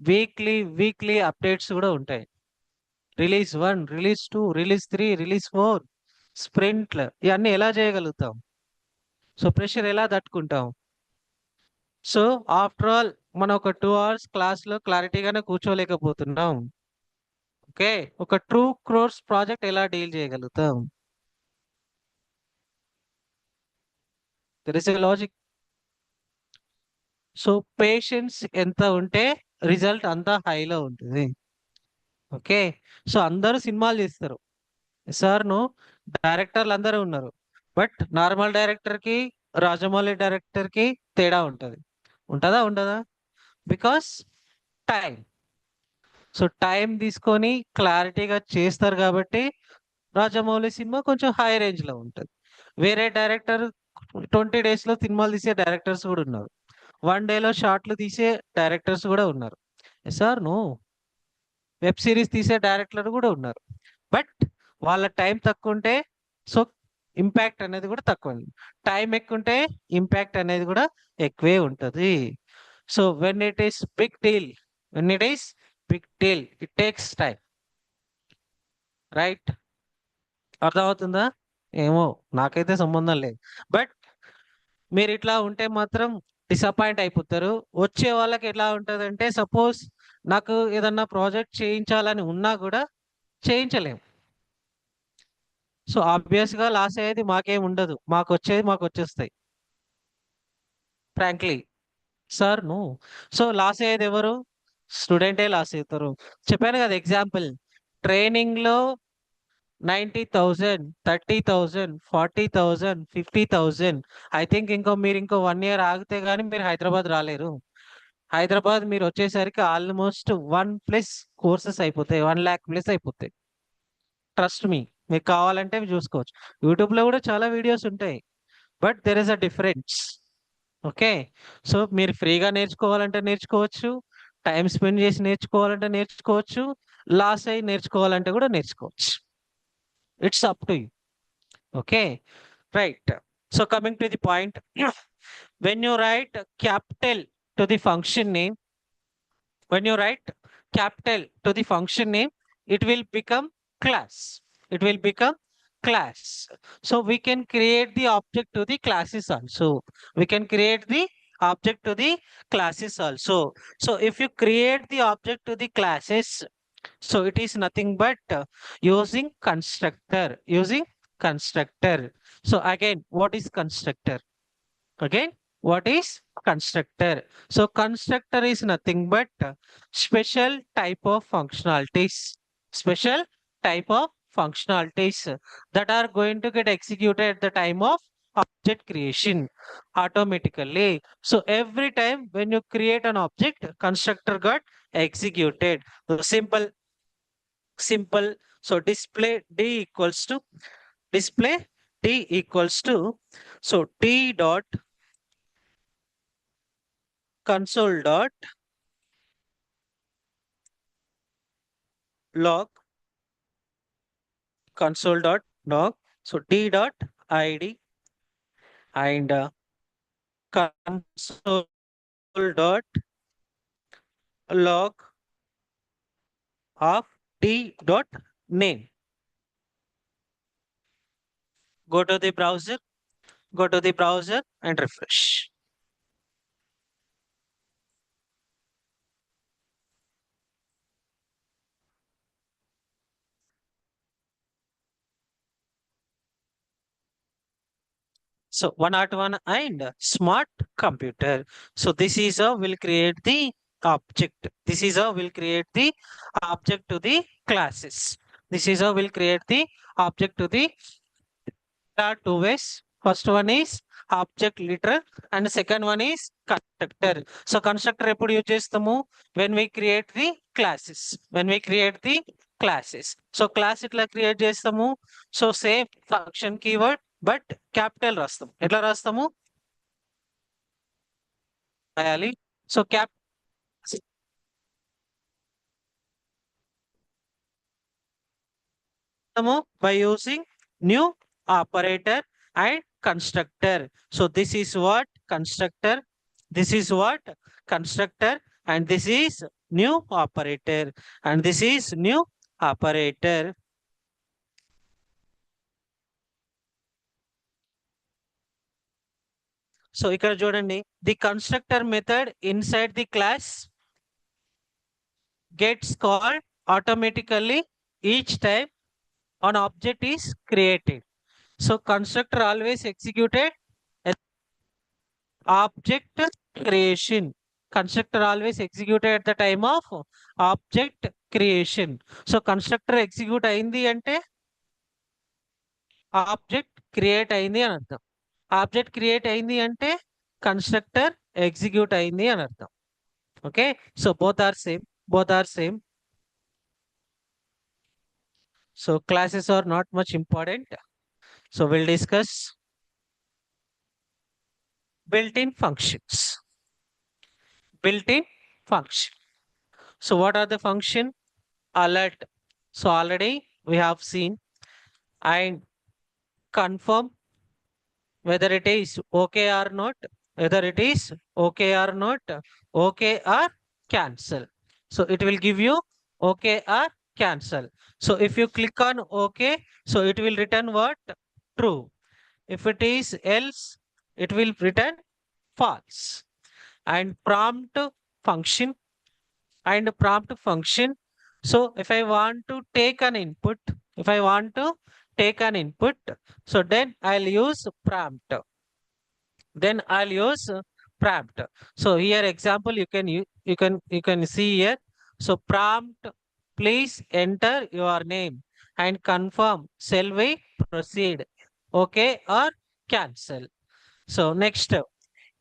వీక్లీ వీక్లీ అప్డేట్స్ కూడా ఉంటాయి. రిలీజ్ 1, రిలీజ్ 2, రిలీజ్ 3, రిలీజ్ 4, స్ప్రింట్లు, ఇవన్నీ ఎలా చేయగలుగుతాం? సో ప్రెషర్ ఎలా తట్టుకుంటాం? సో ఆఫ్టర్ ఆల్ మనం ఒక 2 hours క్లాస్లో క్లారిటీగానే కూర్చోలేకపోతున్నాం. ఓకే, ఒక ట్రూ కోర్స్ ప్రాజెక్ట్ ఎలా డీల్ చేయగలుగుతాం? There is a logic. So patience ఎంత ఉంటే రిజల్ట్ అంతా హైలో ఉంటుంది. ఓకే, సో అందరూ సినిమాలు చేస్తారు సార్, డైరెక్టర్లు అందరూ ఉన్నారు. బట్ నార్మల్ డైరెక్టర్కి, రాజమౌళి డైరెక్టర్కి తేడా ఉంటుంది. ఉంటుందా ఉండదా? Because time. సో టైం తీసుకొని క్లారిటీగా చేస్తారు కాబట్టి రాజమౌళి సినిమా కొంచెం హై రేంజ్లో ఉంటుంది. వేరే డైరెక్టర్ 20 daysలో సినిమాలు తీసే డైరెక్టర్స్ కూడా ఉన్నారు. 1 dayలో షార్ట్లు తీసే డైరెక్టర్స్ కూడా ఉన్నారు. సార్, వెబ్ సిరీస్ తీసే డైరెక్టర్లు కూడా ఉన్నారు. బట్ వాళ్ళ టైం తక్కువ ఉంటే సో ఇంపాక్ట్ అనేది కూడా తక్కువ. టైం ఎక్కువ ఉంటే ఇంపాక్ట్ అనేది కూడా ఎక్కువే ఉంటుంది. So when it is big deal, when it is big deal, it takes time. Right? అర్థమవుతుందా? ఏమో, నాకైతే సంబంధం లేదు. బట్ మీరు ఇట్లా ఉంటే మాత్రం డిసప్పాయింట్ అయిపోతారు. వచ్చే వాళ్ళకి ఎలా ఉంటుందంటే, సపోజ్ నాకు ఏదన్నా ప్రాజెక్ట్ చేయించాలని ఉన్నా కూడా చేయించలేం. సో ఆబ్వియస్గా లాస్ అయ్యేది మాకేం ఉండదు, మాకు వచ్చేది మాకు వచ్చేస్తాయి. ఫ్రాంక్లీ సార్, సో లాస్ అయ్యేది ఎవరు? స్టూడెంటే లాస్ అవుతారు. చెప్పాను కదా ఎగ్జాంపుల్. ట్రైనింగ్లో 90,000, 30,000, 40,000, 50,000. ఐ థింక్ మీరు ఇంకో 1 year ఆగితే కానీ మీరు హైదరాబాద్ రాలేరు. హైదరాబాద్ మీరు వచ్చేసరికి ఆల్మోస్ట్ 1+ కోర్సెస్ అయిపోతాయి, 1 lakh+ అయిపోతాయి. ట్రస్ట్ మీ, మీకు కావాలంటే మీరు చూసుకోవచ్చు. యూట్యూబ్లో కూడా చాలా వీడియోస్ ఉంటాయి. But there is a difference. Okay, so మీరు ఫ్రీగా నేర్చుకోవాలంటే నేర్చుకోవచ్చు, టైం స్పెండ్ చేసి నేర్చుకోవాలంటే నేర్చుకోవచ్చు, లాస్ అయ్యి నేర్చుకోవాలంటే కూడా నేర్చుకోవచ్చు. It's up to you. Okay, right. So coming to the point, when you write capital to the function name, when you write capital to the function name, it will become class. It will become class. So we can create the object to the classes also. We can create the object to the classes also. So if you create the object to the classes, so it is nothing but using constructor. Using constructor. So again, what is constructor? Again, what is constructor? So constructor is nothing but special type of functionalities. Special type of functionalities that are going to get executed at the time of object creation automatically. So every time when you create an object, constructor got executed. So simple. So display d equals to, so d dot console dot log console dot log. So d dot id and console dot log of d dot name. Go to the browser, go to the browser and refresh. So 101 and smart computer. So this is a will create the object. This is a will create the object to the classes. This is a will create the object to the. There are two ways. First one is object literal and second one is constructor. So constructor ఎప్పుడు use చేస్తాము when we create the classes. When we create the classes. So class ఇట్లా create చేస్తాము. So same function keyword but capital రాస్తాం. ఎట్లా రాస్తాము రాయాలి. So cap by using new operator and constructor. So this is what constructor, this is what constructor, and this is new operator, and this is new operator. So ఇక్కడ చూడండి, the constructor method inside the class gets called automatically each time an object is created. So constructor always executed at object creation. Constructor always executed at the time of object creation. So constructor execute అయింది అంటే object create అయింది అని అర్థం. Object create అయింది అంటే constructor execute అయింది అని అర్థం. Okay, so both are same, both are same. So classes are not much important. So we'll discuss built-in functions. Built-in function. So what are the function? Alert. So already we have seen, and confirm whether it is okay or not, whether it is okay or not, okay or cancel. So it will give you okay or cancel. So if you click on okay, so it will return what? True. If it is else, it will return false. And prompt function, and prompt function. So if I want to take an input, if I want to take an input, so then I'll use prompt. Then I'll use prompt. So here example you can see here. So prompt, please enter your name and confirm. Shall we proceed? Okay or cancel? So next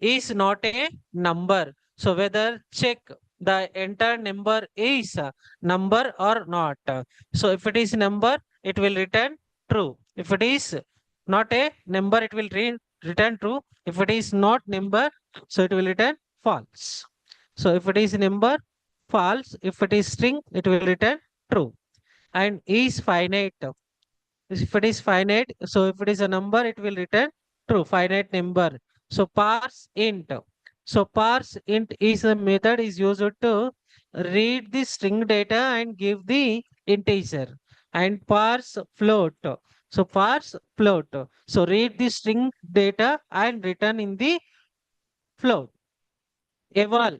is not a number. So whether check the entire number is a number or not. So if it is number, it will return true. If it is not a number, it will return true. If it is not number, so it will return false. So if it is number, false. If it is string, it will return true. And is finite. If it is finite, so if it is a number, it will return true, finite number. So parse int. So parse int is a method is used to read the string data and give the integer. And parse float. So parse float. So read the string data and return in the float. Eval.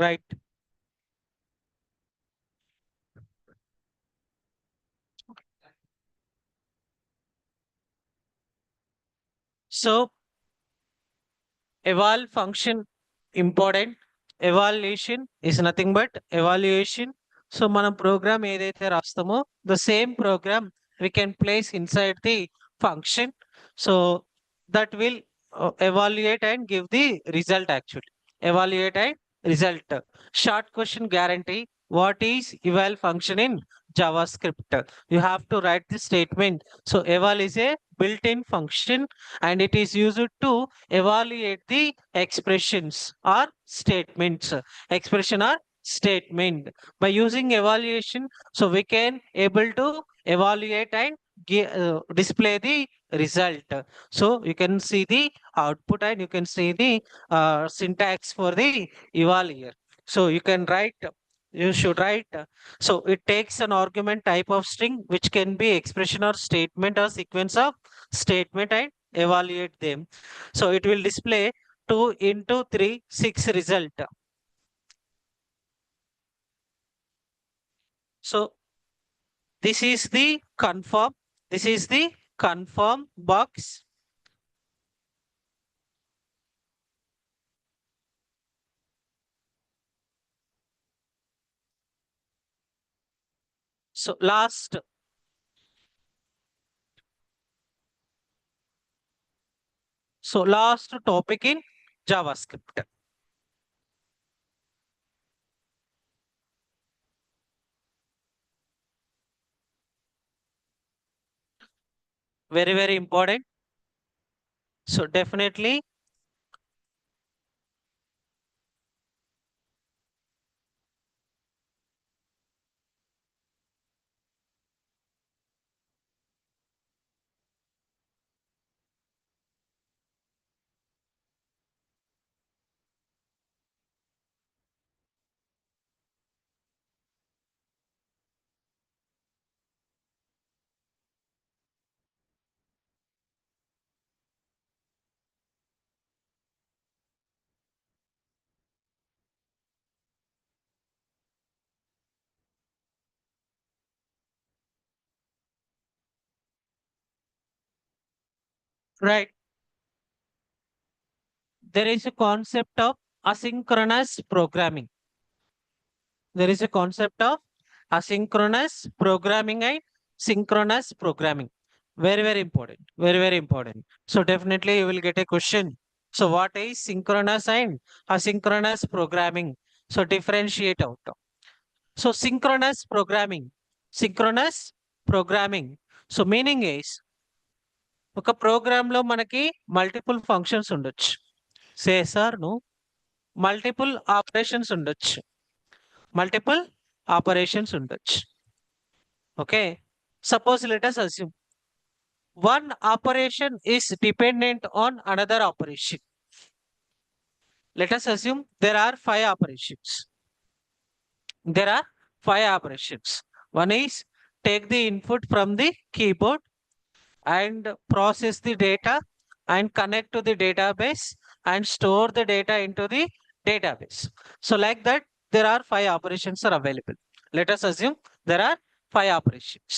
Right. So eval function important. Evaluation is nothing but evaluation. So మనం programme ఏదైతే రాస్తామో the same program we can place inside the function. So that will evaluate and give the result actually. Evaluate and result. Short question guarantee. What is eval function in JavaScript? You have to write the statement. So eval is a built-in function and it is used to evaluate the expressions or statements. Expression or statement. By using evaluation, so we can able to evaluate and display the result. So you can see the output and you can see the syntax for the eval here. So you can write, you should write. So it takes an argument type of string which can be expression or statement or sequence of statement and evaluate them. So it will display 2 into 3, 6 result. So this is the confirm. This is the confirm box. So last topic in JavaScript. Very, very important. So definitely, right. There is a concept of asynchronous programming. There is a concept of asynchronous programming and synchronous programming. Very, very important. Very, very important. So definitely you will get a question. So what is synchronous and asynchronous programming? So differentiate out. So synchronous programming. So meaning is ఒక programme లో మనకి multiple functions ఉండొచ్చు. సే sir ను multiple operations ఉండొచ్చు. Multiple operations ఉండొచ్చు. Okay. Suppose let us assume one operation is dependent on another operation. Let us assume there are 5 operations. There are 5 operations. One is take the input from the keyboard and process the data and connect to the database and store the data into the database. So like that, there are 5 operations are available. Let us assume there are 5 operations.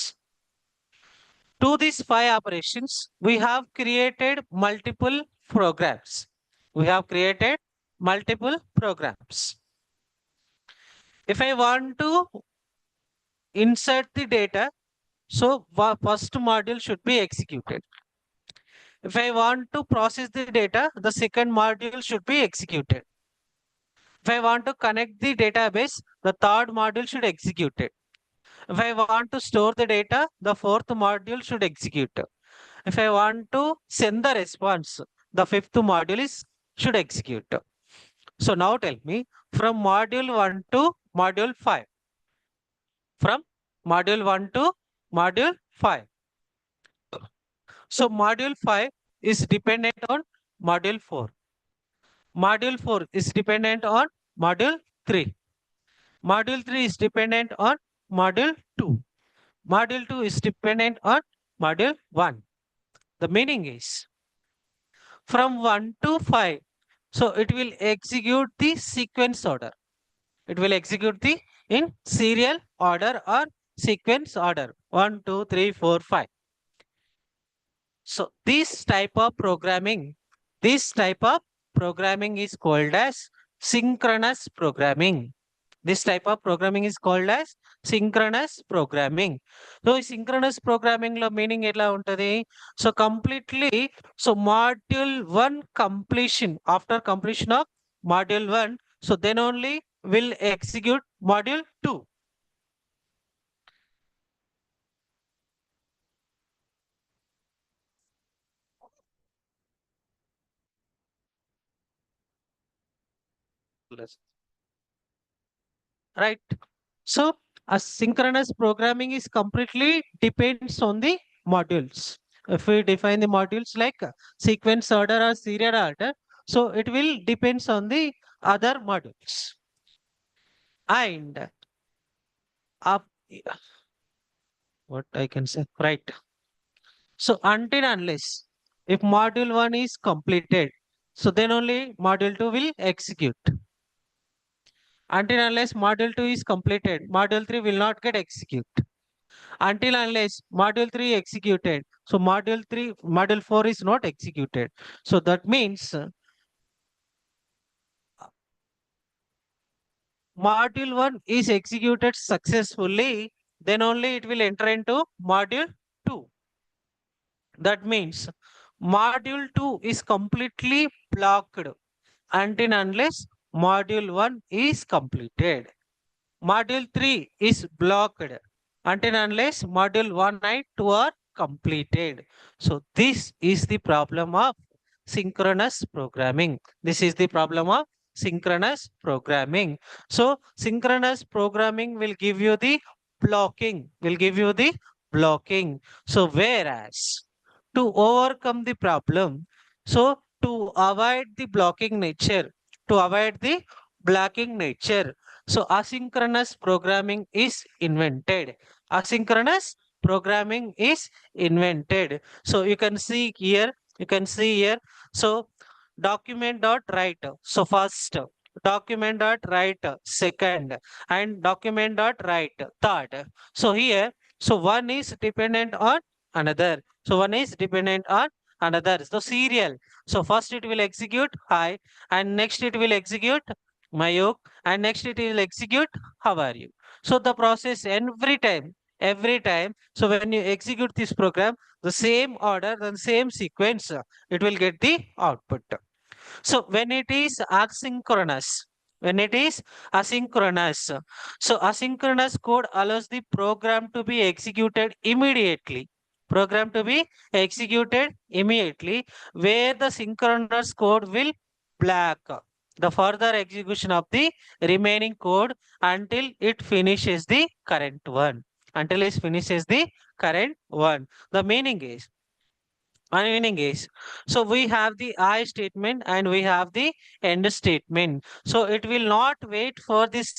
To these 5 operations, we have created multiple programs. We have created multiple programs. If I want to insert the data, so first module should be executed. If I want to process the data, the second module should be executed. If I want to connect the database, the third module should execute it. If I want to store the data, the fourth module should execute. If I want to send the response, the fifth module should execute. So now tell me from module 1 to module 5. From module 1 to module 5. So module 5 is dependent on module 4. Module 4 is dependent on module 3. Module 3 is dependent on module 2. Module 2 is dependent on module 1. The meaning is from 1 to 5. So it will execute the sequence order. It will execute the in serial order or sequence order. 1, 2, 3, 4, 5. So this type of programming is called as synchronous programming. This type of programming is called as synchronous programming. So, ఈ synchronous programming లో meaning ఎలా ఉంటది? So, completely, so module 1 completion, after completion of module 1, so then only will execute module 2. Right? So, a synchronous programming is completely depends on the modules. If we define the modules like sequence order or serial order, so it will depends on the other modules. And up, what I can say, right? So until unless if module 1 is completed, so then only module 2 will execute. Until unless module 2 is completed, module 3 will not get execute. Until unless module 3 executed, so module 4 is not executed. So that means module 1 is executed successfully, then only it will enter into module 2. That means module 2 is completely blocked until unless module 1 is completed. Module 3 is blocked until unless module 1 and 2 are completed. So this is the problem of synchronous programming. This is the problem of synchronous programming. So synchronous programming will give you the blocking. So whereas to overcome the problem, so to avoid the blocking nature, so asynchronous programming is invented. Asynchronous programming is invented. So you can see here. So document dot write. So first document dot write second and document dot write third. So here, so one is dependent on another. So one is dependent on another. So serial. So first it will execute hi and next it will execute Mayok and next it will execute how are you. So the process every time. So when you execute this program, the same order, the same sequence, it will get the output. So when it is asynchronous, so asynchronous code allows the program to be executed immediately. Program to be executed immediately, where the synchronous code will block the further execution of the remaining code until it finishes the current one. Until it finishes the current one. The meaning is, so we have the I statement and we have the end statement. So it will not wait for this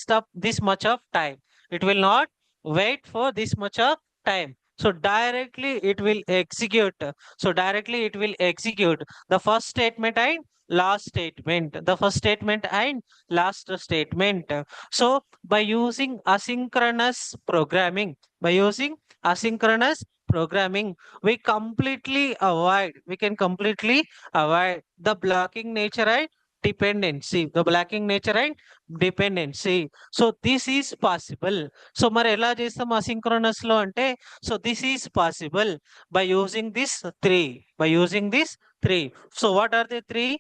much of time. It will not wait for this much of time. So directly it will execute. So directly it will execute the first statement and last statement. The first statement and last statement. So by using asynchronous programming, we can completely avoid the blocking nature and dependency. So this is possible. So మరి ఎలా చేస్తాం asynchronous లో అంటే, so this is possible by using this three. So what are the three?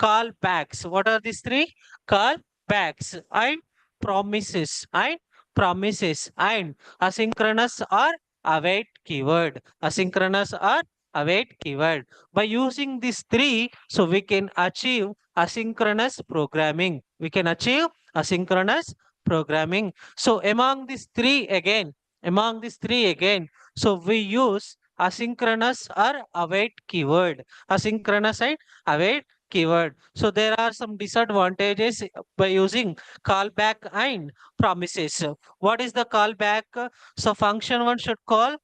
Callbacks. What are these three? Callbacks and promises and asynchronous or await keyword. Asynchronous or await keyword. By using these three, so we can achieve asynchronous programming. We can achieve asynchronous programming. So among these three again, so we use asynchronous or await keyword. Asynchronous and await keyword. So there are some disadvantages by using callback and promises. What is the callback? So function 1 should call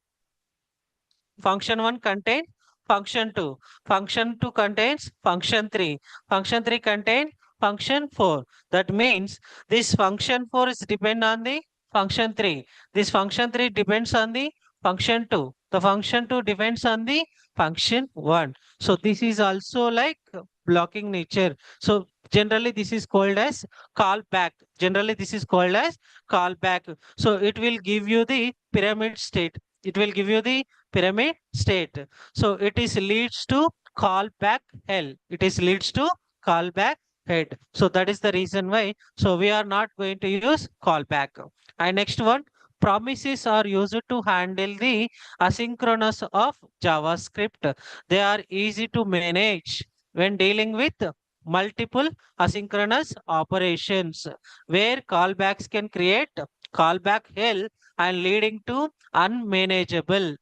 function 1 contain function 2. Function 2 contains function 3. Function 3 contain function 4. That means this function 4 is depend on the function 3. This function 3 depends on the function 2. The function 2 depends on the function 1. So this is also like blocking nature. So generally this is called as callback. Generally this is called as callback. So it will give you the pyramid state. It will give you the pyramid state. So it is leads to callback hell. It is leads to callback head. So that is the reason why. So we are not going to use callback. And next one, promises are used to handle the asynchronous of JavaScript. They are easy to manage when dealing with multiple asynchronous operations where callbacks can create callback hell and leading to unmanageable.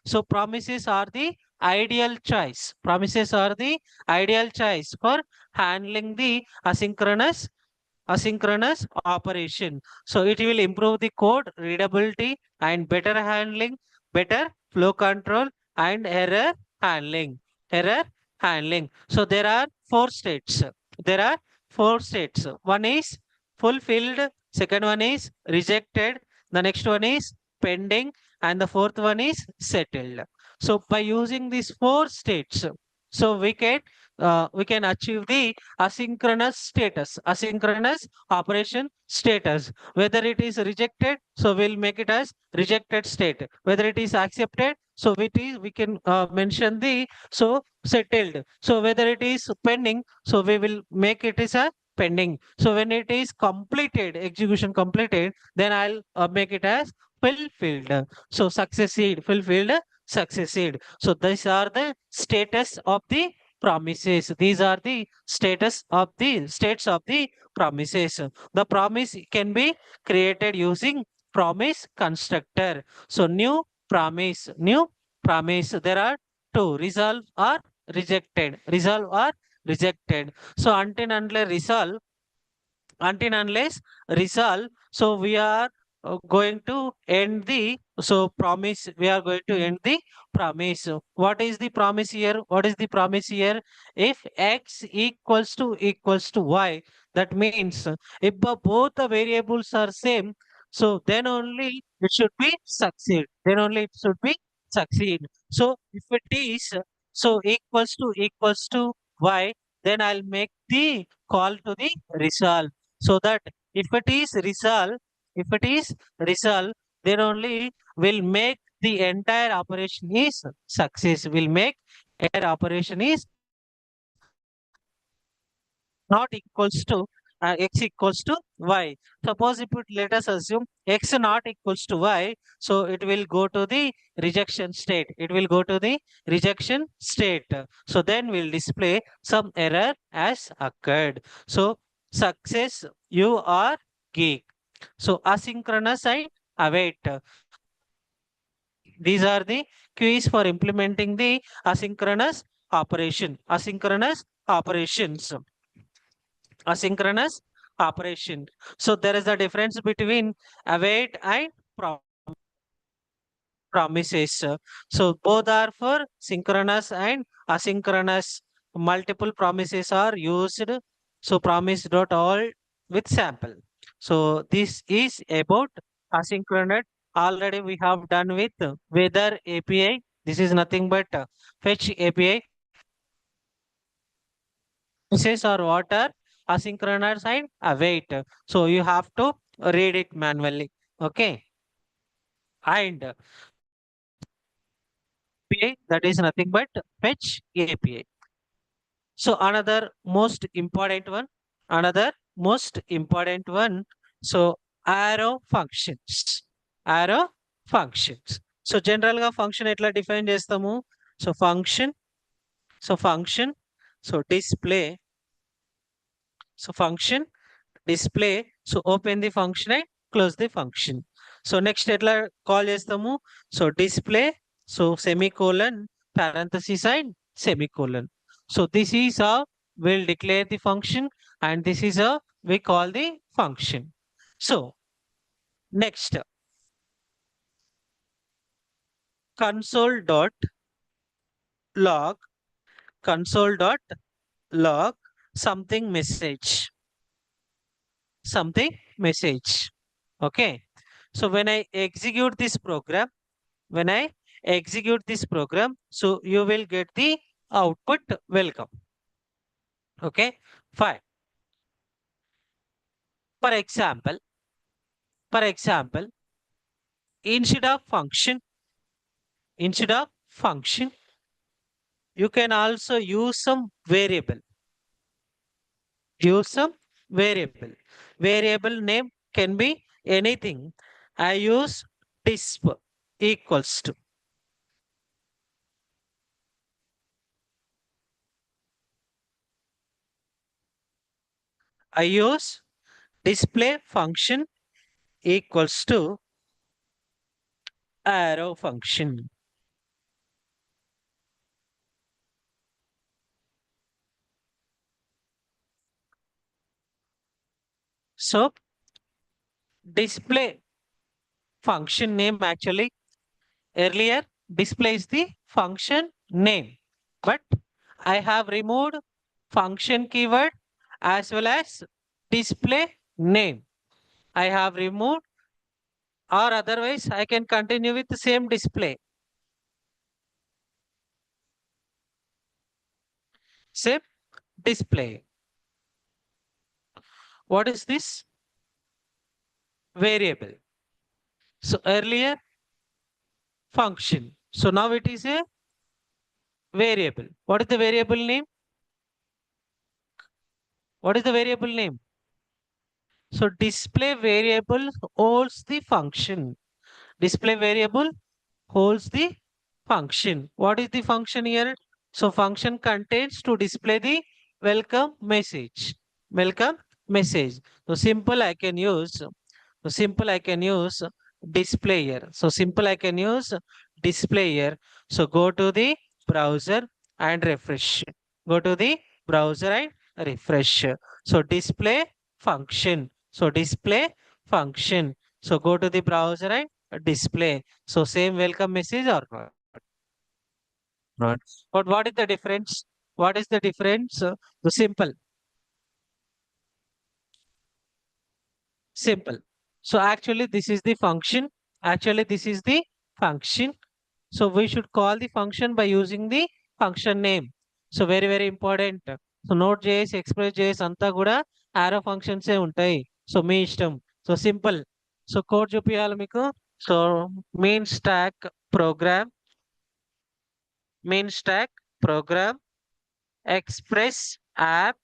So promises are the ideal choice. Promises are the ideal choice for handling the asynchronous operation. So it will improve the code readability and better handling, better flow control and error handling. Error handling. So there are four states. There are four states. One is fulfilled, second one is rejected, the next one is pending, and the fourth one is settled. So by using these four states, so we can achieve the asynchronous status, asynchronous operation status. Whether it is rejected, so we'll make it as rejected state. Whether it is accepted, so we can mention the so settled. So whether it is pending, so we will make it as a pending. So when it is completed, execution completed, then I'll make it as fulfilled. So succeed, fulfilled, succeed. So these are the status of the promises. These are the states of the promises. The promise can be created using promise constructor. So new promise. There are two: resolve or rejected. Resolve or rejected. So until unless resolve, so we are going to end the so promise we are going to end the promise. What is the promise here? What is the promise here? If x equals to y, that means if both the variables are same, so then only it should be succeed, then only it should be succeed. So if it is so equals to y, then I'll make the call to the resolve, so that if it is resolved, if it is resolved, then only will make the entire operation is success. Will make entire operation is not equals to x equals to y. Suppose if it, let us assume x not equals to y, so it will go to the rejection state. It will go to the rejection state. So then we'll display some error as occurred. So success, you are geek. So asynchronous and await. These are the keys for implementing the asynchronous operation. Asynchronous operations. Asynchronous operation. So there is a difference between await and promises. So both are for synchronous and asynchronous. Multiple promises are used. So promise dot all with sample. So this is about asynchronous. Already we have done with weather API. This is nothing but fetch API. Promises or what are asynchronous and await. So you have to read it manually. Okay. And API, that is nothing but fetch API. So another most important one. So arrow functions. Arrow functions. So general గా function ఎట్లా define చేస్తాము? So function so display so function display. So open the function and close the function. So next ఎట్లా call చేస్తాము? So display, so semicolon, parenthesis and semicolon. So this is how we'll declare the function, and this is how we call the function. So next, console dot log, console dot log something message. Okay. So when I execute this program, so you will get the output welcome. Okay. Fine. For example, for example, instead of function, instead of function, you can also use some variable. Use some variable. Variable name can be anything. I use disp equals to. I use display function equals to arrow function. So display function name actually earlier displays the function name, but I have removed function keyword as well as display name. I have removed, or otherwise I can continue with the same display. Same display. What is this? Variable. So earlier function. So now it is a variable. What is the variable name? What is the variable name? So display variable holds the function. Display variable holds the function. What is the function here? So function contains to display the welcome message. Welcome message. So simple I can use. So simple I can use display here. So simple I can use display here. So go to the browser and refresh. Go to the browser and refresh. So display function. So display function. So go to the browser and display. So same welcome message or not? Not. But what is the difference? What is the difference? The simple, simple. So actually this is the function. Actually this is the function. So we should call the function by using the function name. So very very important. So Node.js, Express.js అంతా కూడా arrow functions ఏ ఉంటాయి. So మీ ఇష్టం. So simple. So code చూపియాలి మీకు. So main stack program, main stack program, express app,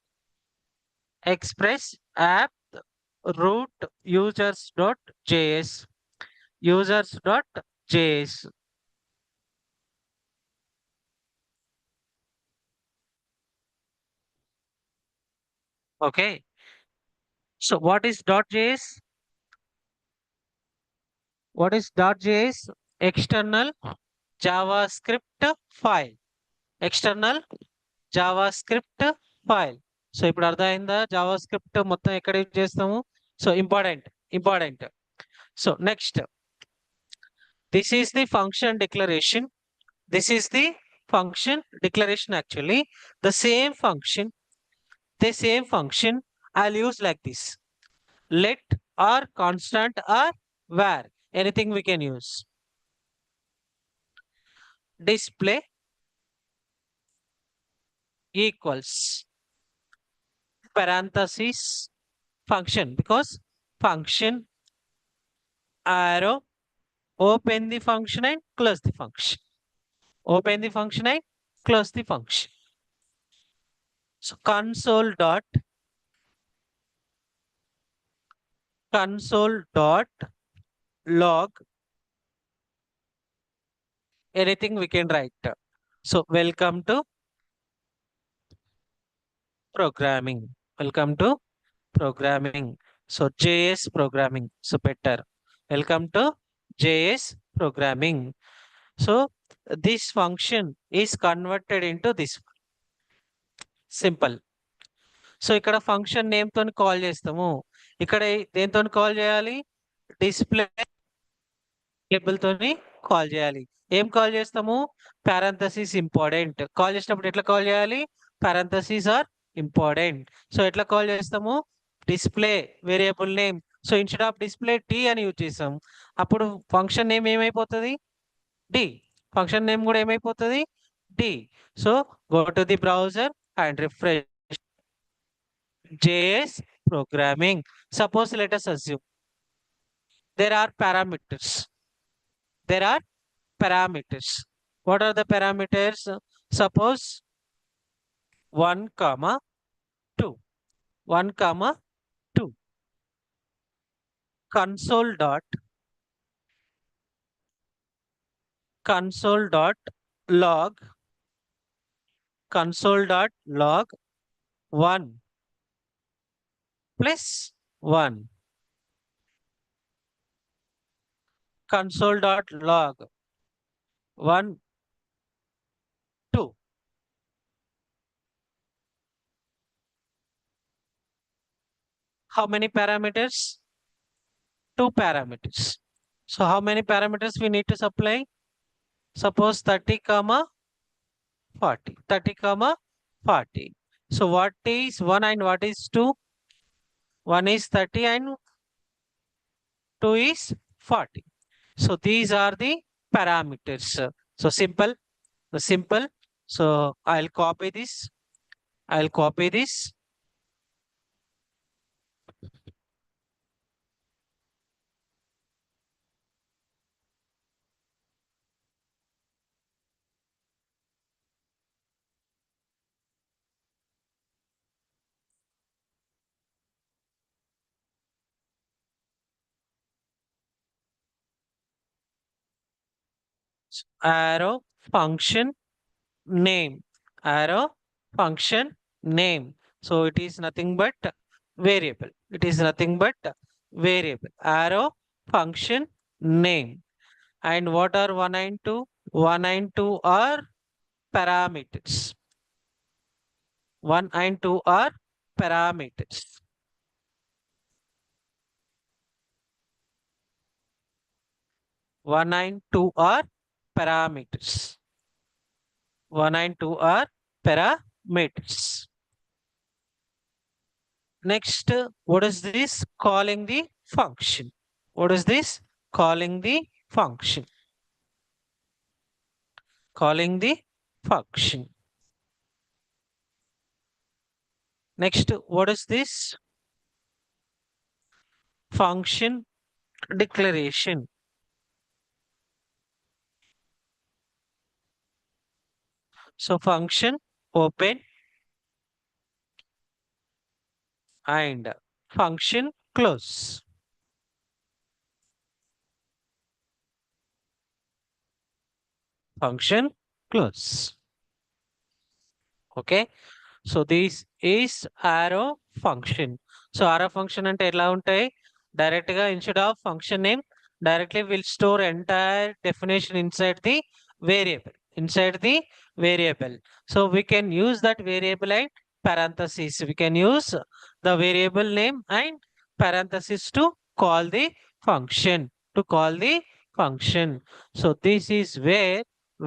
express app root users.js, users.js. Okay. So what is .js? What is .js? External JavaScript file. External JavaScript file. So ఇప్పుడు అర్థమైందా Java script మొత్తం ఎక్కడ use చేస్తాము? So important. So next, this is the function declaration. This is the function declaration actually. The same function I'll use like this. Let or constant or var. Anything we can use. Display equals parenthesis function, because function arrow, open the function and close the function. Open the function and close the function. So console dot log, anything we can write. So welcome to programming. Welcome to programming. So JS programming. So better. Welcome to JS programming. So this function is converted into this simple. So ఇక్కడ function name తోని call చేస్తాము. ఇక్కడ దేంతో call చేయాలి? Display variable తోని call చేయాలి. ఏం call చేస్తాము? Parenthesis important. కాల్ చేసినప్పుడు ఎట్లా కాల్ చేయాలి? Parenthesis are important. సో ఎట్లా కాల్ చేస్తాము? Display variable name. So instead of display T అని యూజ్ చేసాం. అప్పుడు ఫంక్షన్ నేమ్ ఏమైపోతుంది? డి. ఫంక్షన్ నేమ్ కూడా ఏమైపోతుంది? D. So go to the browser and refresh JS programming. Suppose let us assume there are parameters. There are parameters. What are the parameters? Suppose 1 comma 2. 1 comma 2. Console dot console dot log console dot log 1 plus 1. Console dot log 1 2. How many parameters? 2 parameters. So how many parameters we need to supply? Suppose 30 comma 40. 30 comma 40. So what is 1 and what is 2? 1 is 30 and 2 is 40. So these are the parameters. So simple. So I'll copy this. I'll copy this. Arrow function name. Arrow function name. So it is nothing but variable. It is nothing but variable. Arrow function name. And what are 1 and 2? 1 and 2 are parameters. 1 and 2 are parameters. 1 and 2 are parameters. 1 and 2 are parameters. Next, what is this? Calling the function. What is this? Calling the function. Calling the function. Next, what is this? Function declaration. So function open and function close. Function close. Okay. So this is arrow function. So arrow function అంటే ఎలా ఉంటాయి? Direct గా instead of function name, directly will store entire definition inside the variable. Inside the variable. So we can use that variable and parentheses. We can use the variable name and parentheses to call the function. To call the function. So this is where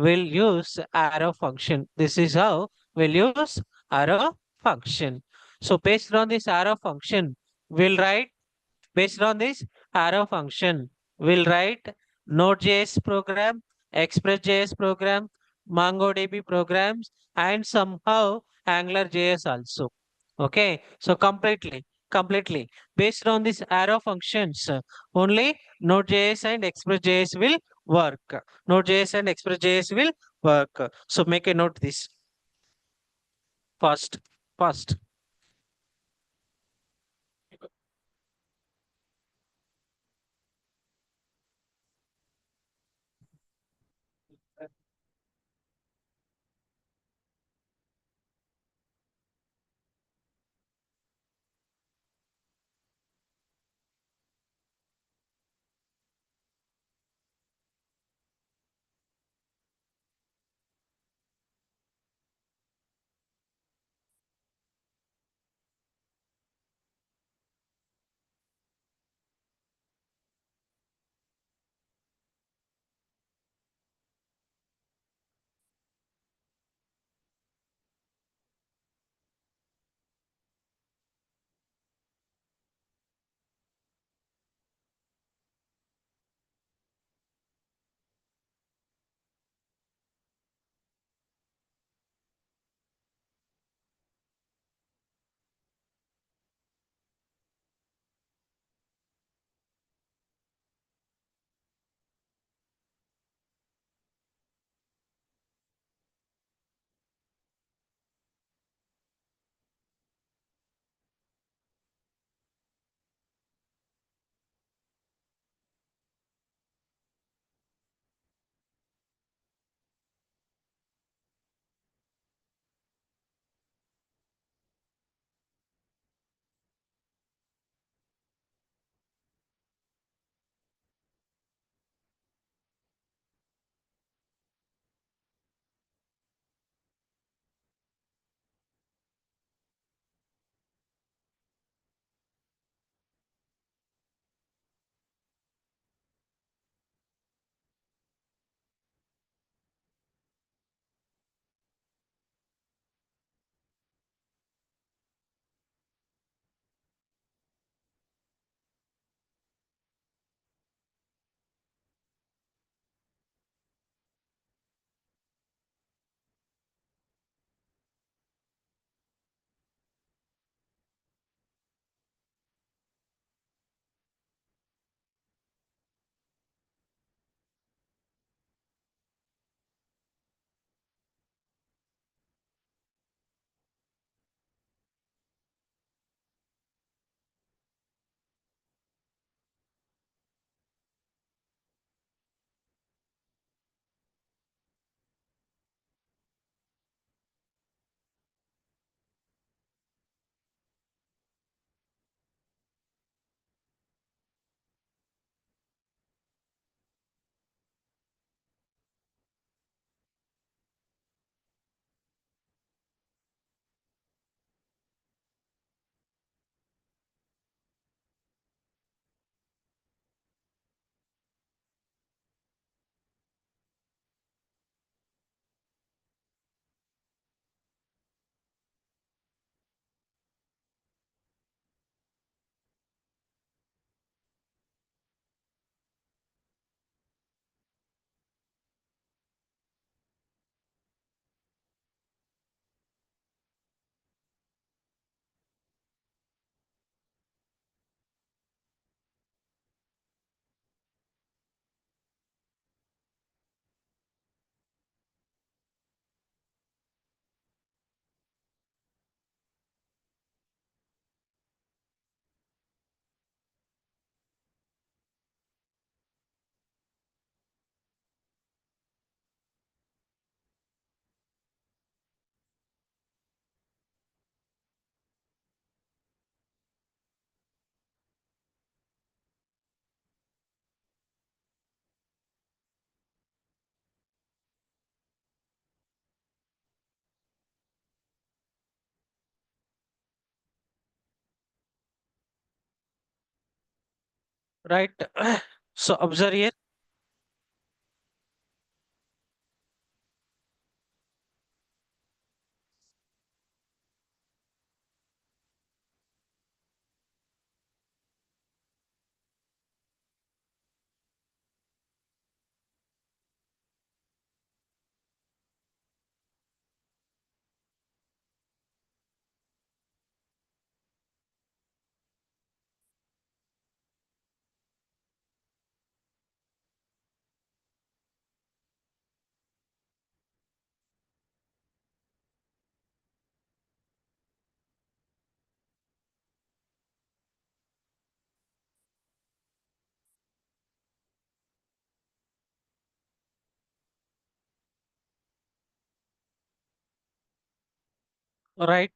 we'll use arrow function. This is how we'll use arrow function. So based on this arrow function, we'll write based on this arrow function, we'll write Node.js program, Express.js program, MongoDB programs, and somehow AngularJS also. Okay, so completely based on this arrow functions, only Node.js and Express.js will work. Node.js and Express.js will work. So make a note this first. First. right? So observe here, right?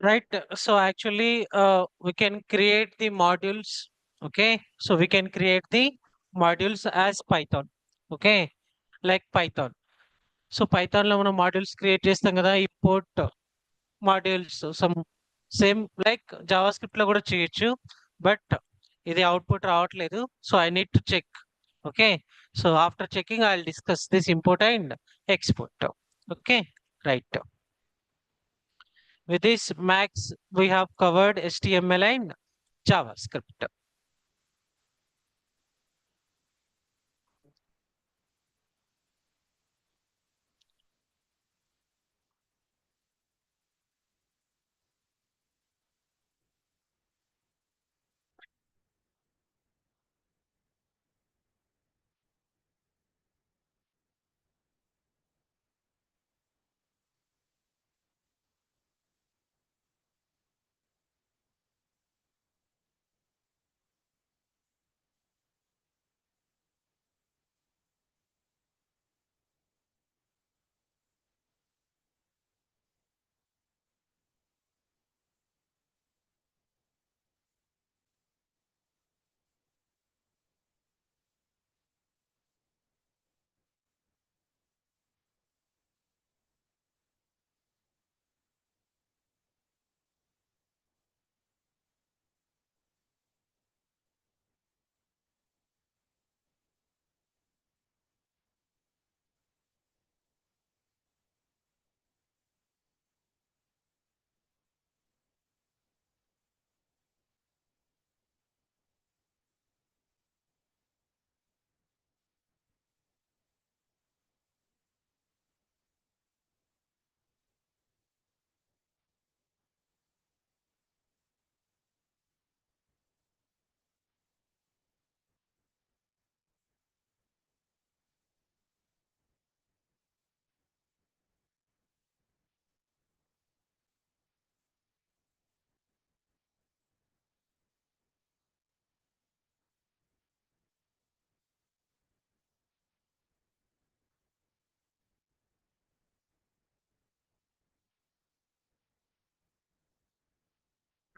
Right. So actually, we can create the modules. Okay. So we can create the modules as Python. Okay. Like Python. So Python లో మనం modules create చేస్తాం కదా import modules same like JavaScript లో కూడా చేయొచ్చు but ఇది output రావట్లేదు so I need to check okay so after checking I will discuss this import and export okay right with this max we have covered HTML and JavaScript.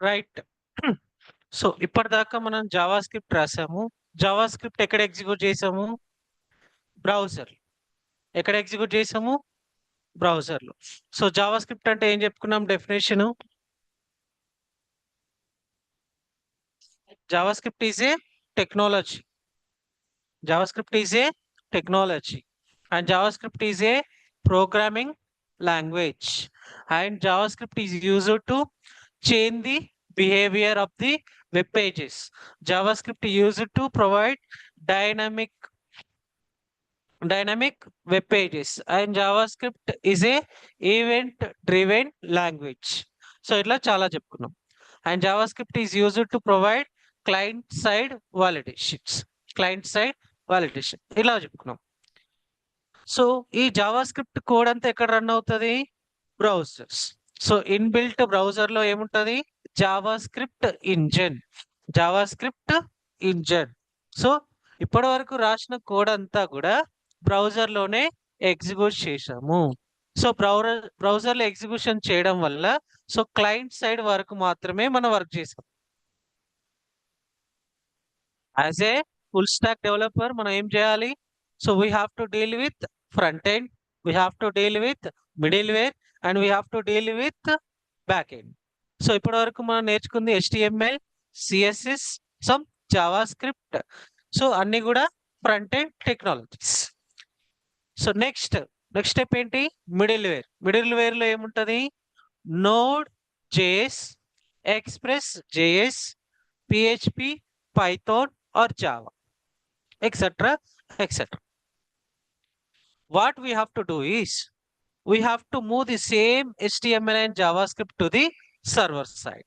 Right so ఇప్పటిదాకా మనం JavaScript రాసాము JavaScript ఎక్కడ execute చేసాము browser ఎక్కడ execute చేసాము బ్రౌజర్లో so JavaScript అంటే ఏం చెప్పుకున్నాం definition Java script is a technology JavaScript is a technology and JavaScript is a programming language and JavaScript is used to change the behavior of the web pages. JavaScript is used to provide dynamic web pages and JavaScript is a event driven language. So itla chala చెప్పుకున్నాం and JavaScript is used to provide client side validations. Client side validation ఇలా చెప్పుకున్నాం so ఈ Java script code అంతా ఎక్కడ run అవుతుంది browsers so inbuilt browser లో ఏముంటది Java script engine so ఇప్పటి వరకు రాసిన కోడ్ అంతా కూడా బ్రౌజర్ లోనే ఎగ్జిక్యూట్ చేసాము సో బ్రౌజర్ లో ఎగ్జిక్యూషన్ చేయడం వల్ల సో క్లయింట్ సైడ్ వరకు మాత్రమే మనం వర్క్ చేసాం as a full stack developer మనం ఏం చేయాలి so we have to deal with front end we have to deal with middleware and we have to deal with back end so ఇప్పటి వరకు మనం నేర్చుకుంది HTML CSS some JavaScript so అన్ని కూడా front end technologies so next next step ఏంటి? Middleware. Middleware లో ఏముంటది? Node JS, Express JS, PHP, Python or Java, etcetera etcetera. What we have to do is we have to move the same HTML and JavaScript to the server side.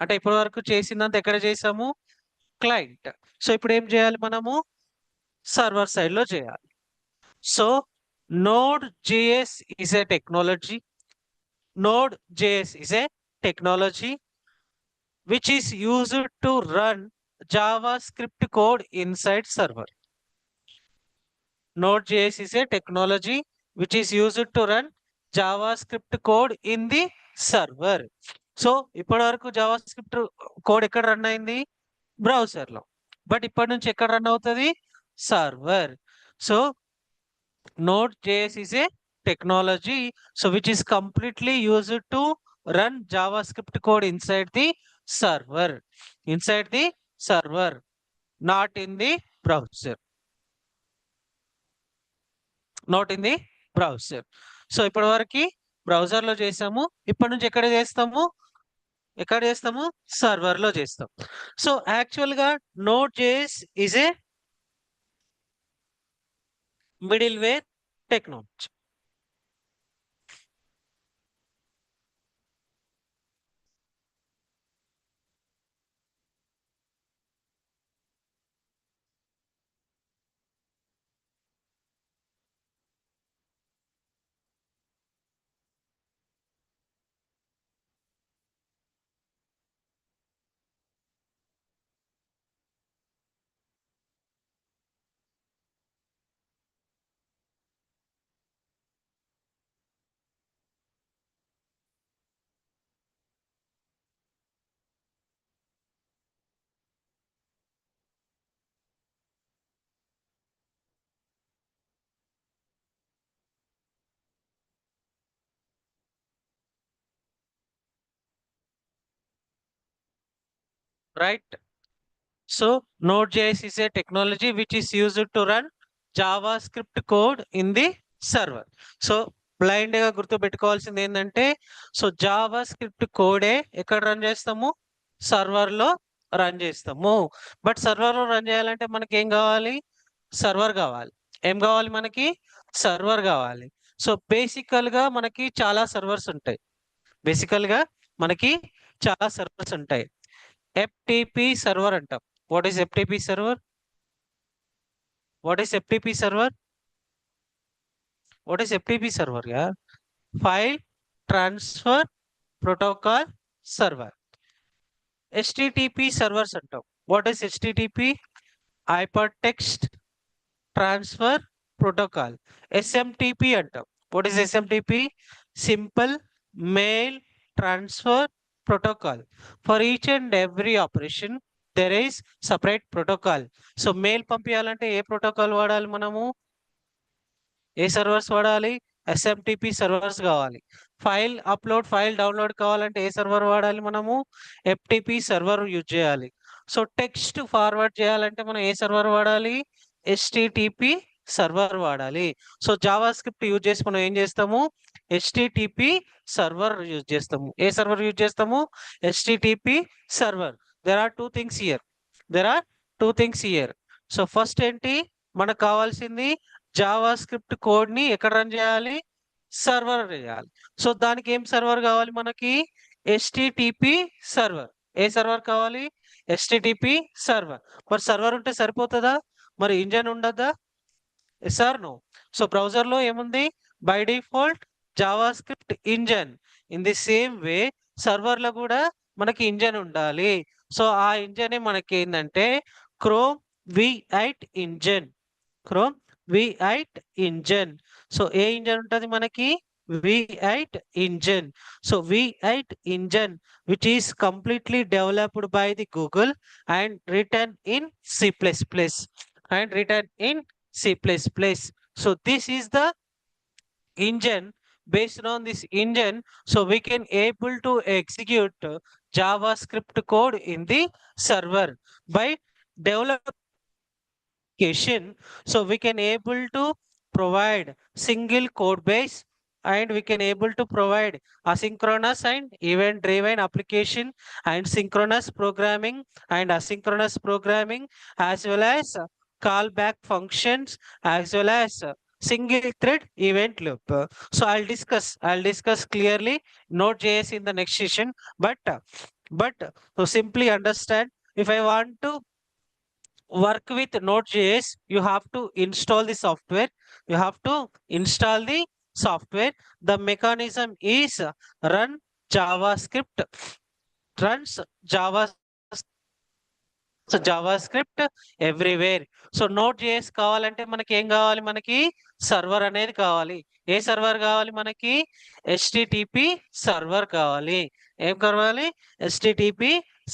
అంటే ఇప్పటి వరకు చేసిందంత ఎక్కడ చేసాము? Client. So ఇప్పుడు ఏం చేయాలి మనము? Server side లో చేయాలి. So Node.js is a technology. Node.js is a technology which is used to run JavaScript code inside server. Node.js is a technology which is used to run JavaScript code in the server. So ఇప్పటి వరకు JavaScript code ఎక్కడ run అయింది? Browser లో. But ఇప్పటి నుంచి ఎక్కడ run అవుతుంది? Server. So Node.js is a technology so which is completely used to run JavaScript code inside the server. Inside the server, not in the browser. Not in the browser. So ఇప్పటి వరకు browser లో చేసాము. ఇప్పటి నుంచి ఎక్కడ చేస్తాము? ఎక్కడ చేస్తాము? సర్వర్ లో చేస్తాం. సో యాక్చువల్ గా Node.js is a middleware technology. Right? So Node.js is a technology which is used to run JavaScript code in the server. So blind గా గుర్తు పెట్టుకోవాల్సింది ఏంటంటే, సో జావా స్క్రిప్ట్ కోడే ఎక్కడ రన్ చేస్తాము? సర్వర్ లో రన్ చేస్తాము. But server లో run చేయాలంటే మనకి ఏం కావాలి? సర్వర్ కావాలి. ఏం కావాలి మనకి? సర్వర్ కావాలి. సో బేసికల్ గా మనకి చాలా సర్వర్స్ ఉంటాయి. బేసికల్ గా మనకి చాలా సర్వర్స్ ఉంటాయి. FTP సర్వర్ అంటాం. What is FTP server? What is FTP server? What is FTP server? Yeah, file transfer protocol server. HTTP servers అంటాం. What is HTTP? Hypertext transfer protocol. SMTP అంటాం. What is SMTP? Simple mail transfer protocol. For each and every operation there is separate protocol. So mail పంపించాలంటే ఏ protocol వాడాలి మనము? ఏ servers వాడాలి? SMTP servers కావాలి. File upload, file download కావాలంటే ఏ సర్వర్ వాడాలి మనము? ఎఫ్టిపి సర్వర్ యూజ్ చేయాలి. సో టెక్స్ట్ ఫార్వర్డ్ చేయాలంటే మనం ఏ సర్వర్ వాడాలి? HTTP సర్వర్ వాడాలి. సో జావా స్క్రిప్ట్ యూజ్ చేసి మనం ఏం చేస్తాము? HTTP సర్వర్ యూజ్ చేస్తాము. ఏ సర్వర్ యూజ్ చేస్తాము? HTTP server. There are two things here. So first ఏంటి మనకు కావాల్సింది? జావా స్క్రిప్ట్ కోడ్ ని ఎక్కడ రన్ చేయాలి? సర్వర్ చేయాలి. సో దానికి ఏం సర్వర్ కావాలి మనకి? HTTP server. ఏ సర్వర్ కావాలి? HTTP server. మరి సర్వర్ ఉంటే సరిపోతుందా? మరి ఇంజన్ ఉండదా? Yes or no? So browser లో ఏముంది? By default JavaScript engine. In the same way server లో కూడా మనకి ఇంజన్ ఉండాలి. సో ఆ ఇంజన్ మనకి ఏంటంటే Chrome V8 engine. Chrome V8 engine. So ఏ ఇంజన్ ఉంటుంది మనకి? V8 engine. So V8 engine which is completely developed by the Google and written in C++. So this is the engine. Based on this engine, so we can able to execute JavaScript code in the server by developing application. So we can able to provide single code base, and we can able to provide asynchronous and event driven application and synchronous programming and asynchronous programming, as well as callback functions, as well as single thread event loop. So I'll discuss clearly Node.js in the next session. But to simply understand, if I want to work with Node.js, you have to install the software. You have to install the software. The mechanism is run JavaScript, runs JavaScript everywhere. So note JS కావాలంటే మనకి ఏం కావాలి? మనకి server అనేది కావాలి. ఏ server కావాలి? మనకి HTTP server కావాలి. ఏం కావాలి? HTTP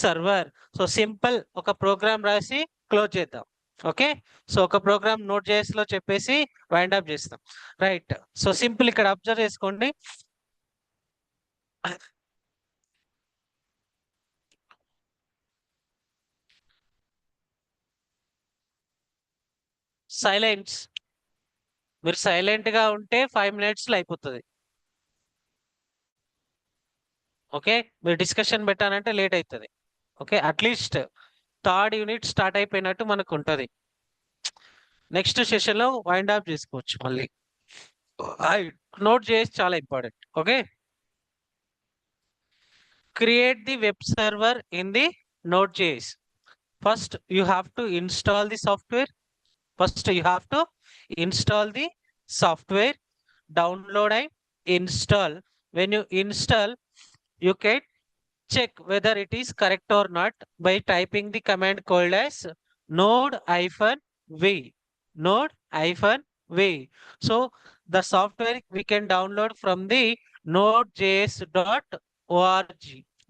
server. సో సింపుల్ ఒక ప్రోగ్రామ్ రాసి క్లోజ్ చేద్దాం. ఓకే, సో ఒక ప్రోగ్రామ్ నోట్ జేఎస్ లో చెప్పేసి వైండ్ అప్ చేస్తాం. రైట్, సో సింపుల్ ఇక్కడ అబ్జర్వ్ చేసుకోండి. సైలెన్స్, మీరు సైలెంట్ గా ఉంటే 5 minutes లో అయిపోతుంది. ఓకే, మీరు డిస్కషన్ పెట్టానంటే లేట్ అవుతుంది. Okay, at least third unit start అయిపోయినట్టు మనకు ఉంటుంది. నెక్స్ట్ సెషన్ లో వైండ్ అప్ చేసుకోవచ్చు మళ్ళీ. నోట్ చేసి చాలా important. Okay, create the web server in the note చేసి. First you have to install the software. Download and install. When you install, you can check whether it is correct or not by typing the command called as node-v. Node-v. So the software we can download from the nodejs.org.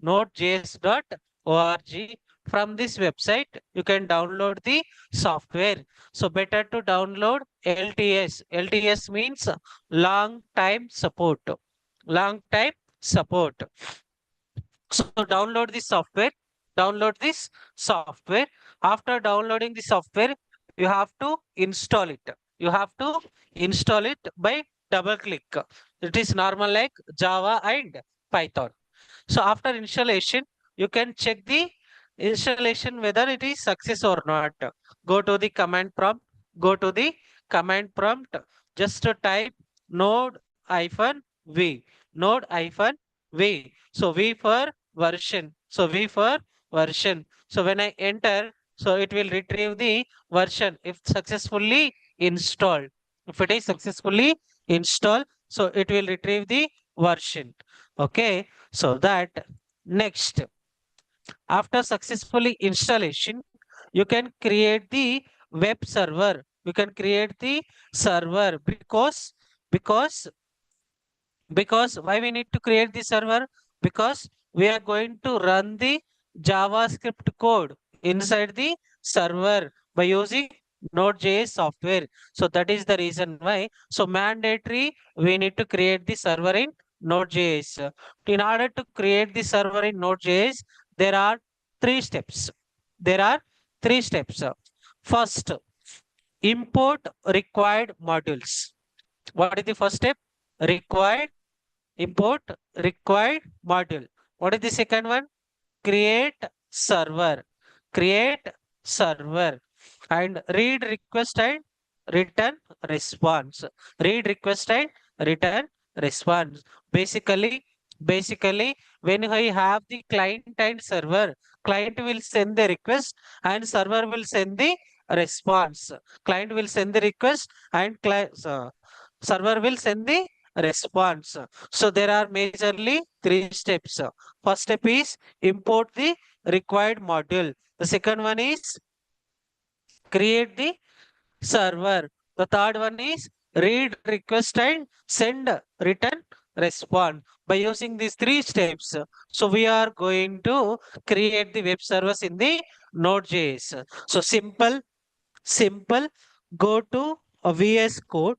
Nodejs.org. From this website, you can download the software. So better to download LTS. LTS means long time support. Long time support. So download this software. After downloading the software, you have to install it. By double click. It is normal like Java and Python. So after installation, you can check the installation whether it is success or not. Go to the command prompt. Just to type node-v. Node-v. So V for version. So when I enter, so it will retrieve the version if successfully installed. If it is successfully installed, so it will retrieve the version. Okay, so that next, after successfully installation, you can create the web server. Because why we need to create the server? Because we are going to run the JavaScript code inside the server by using Node.js software. So that is the reason why. So mandatory, we need to create the server in Node.js. In order to create the server in Node.js, there are three steps. First, import required modules. What is the first step? Import required module. What is the second one? Create server. And read request and return response. Basically, when I have the client and server, client will send the request and server will send the response. Client will send the request and server will send the response. So there are majorly three steps. First step is import the required module. The second one is create the server. The third one is read request and send return response. By using these three steps, so we are going to create the web servers in the Node.js. So simple. Go to a VS Code.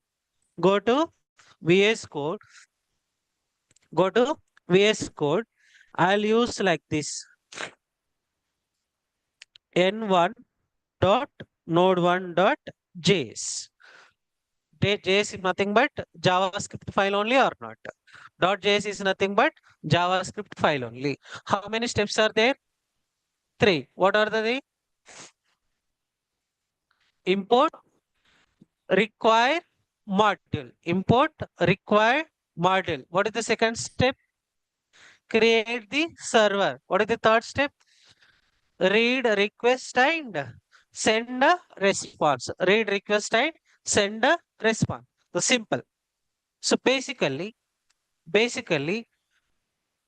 Go to VS Code. I'll use like this. N1 dot node1 dot js. JS is nothing but JavaScript file only or not? .js is nothing but JavaScript file only. How many steps are there? Three. What are the three? Import, require, module. Import, require, module. What is the second step? Create the server. What is the third step? Read request and send a response. Read request and send a response. So simple. So basically,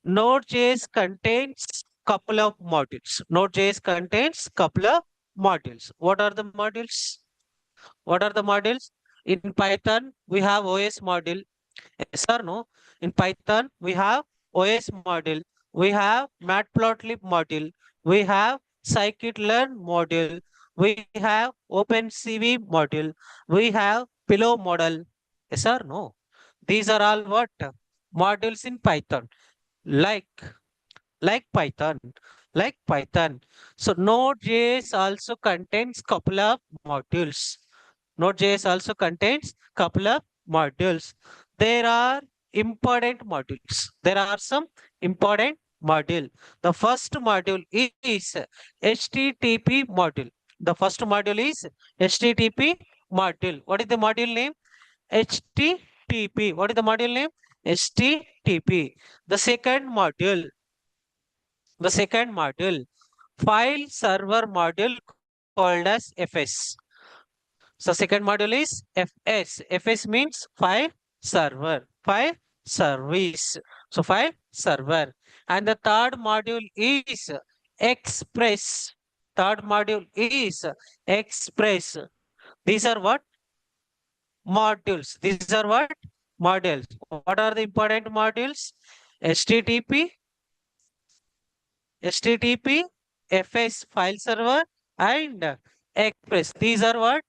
Node.js contains couple of modules. Node.js contains couple of modules. What are the modules? What are the modules? In Python, we have OS module. Yes or no? In Python, we have OS module. We have matplotlib module. We have scikit-learn module. We have OpenCV module. We have pillow model. Yes or no? These are all what? Modules in Python. Like like Python, like Python. So Node.js also contains couple of modules. Node.js also contains couple of modules. There are important modules. There are some important module. The first module is HTTP module. The first module is HTTP module. What is the module name? HTTP. What is the module name? HTTP. The second module the second module, file server module called as FS. So second module is FS. FS means file server, file service. So file server. And the third module is Express. Third module is Express. These are what? Modules. These are what? Modules. What are the important modules? HTTP, HTTP, FS file server, and Express. These are what?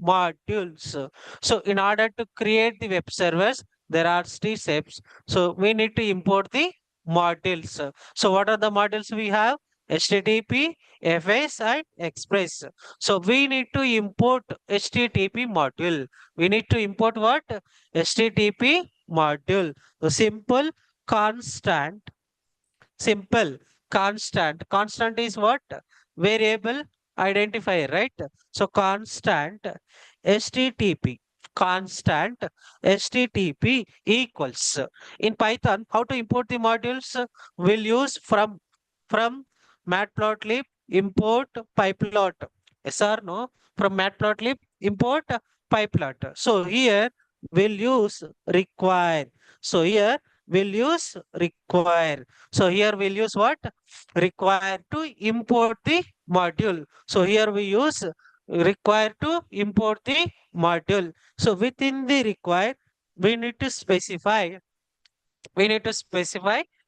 Modules. So in order to create the web servers, there are three steps. So we need to import the modules. So what are the modules we have? HTTP, FS, and Express. So we need to import HTTP module. We need to import what? HTTP module. The simple constant simple constant is what? Variable identifier, right? So constant http constant http equals in Python. How to import the modules? We'll use from matplotlib import pyplot. Yes or no? From matplotlib import pyplot. So here we'll use require. So here we'll use require. So here we'll use what? Require to import the module. So here we use require to import the module. So within the require, we need to specify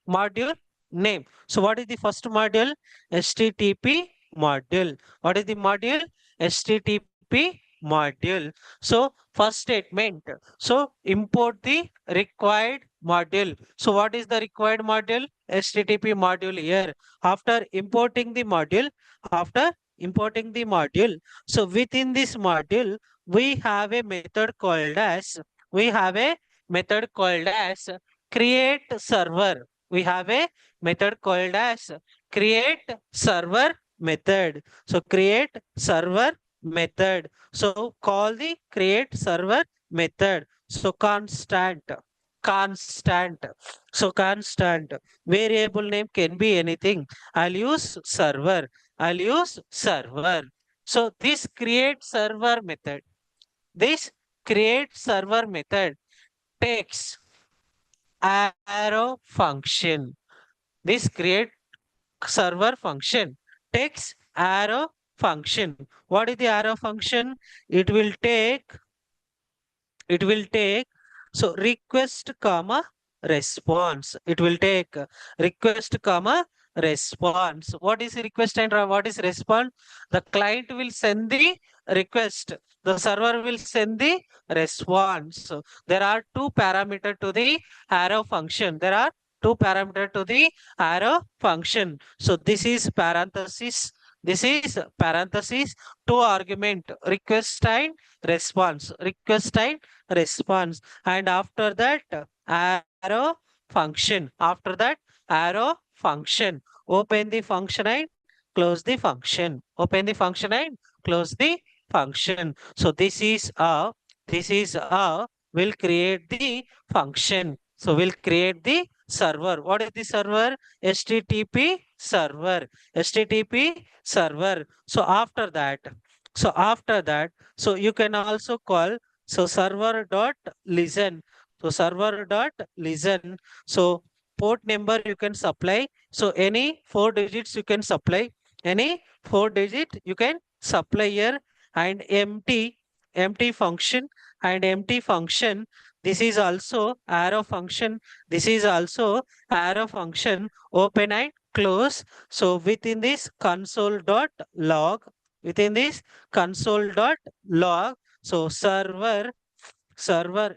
module name. So what is the first module? HTTP module. What is the module? HTTP module. So first statement. So import the required module. So what is the required module? HTTP module here. After importing the module, so within this module, we have a method called as create server. We have a method called as create server method. So create server method. So call the create server method. So constant. So constant. Variable name can be anything. I'll use server. So this create server method. This create server method takes arrow function. This create server function takes arrow function. What is the arrow function? It will take so request comma response. It will take request comma response. What is request and what is response? The client will send the request. The server will send the response. So there are two parameters to the arrow function. There are two parameters to the arrow function. So this is parenthesis. This is parenthesis, two argument, request and response. Request and response. And after that, arrow function. After that, arrow function. Open the function and close the function. Open the function and close the function. So this is a will create the function. So we'll create the server. What is the server? HTTP server. HTTP server. So you can also call server dot listen. So server dot listen. So port number you can supply. So any 4 digits you can supply. Any 4 digit you can supply here, and empty function, and empty function. This is also arrow function. This is also arrow function. Open and close. So within this console dot log, within this console dot log, so server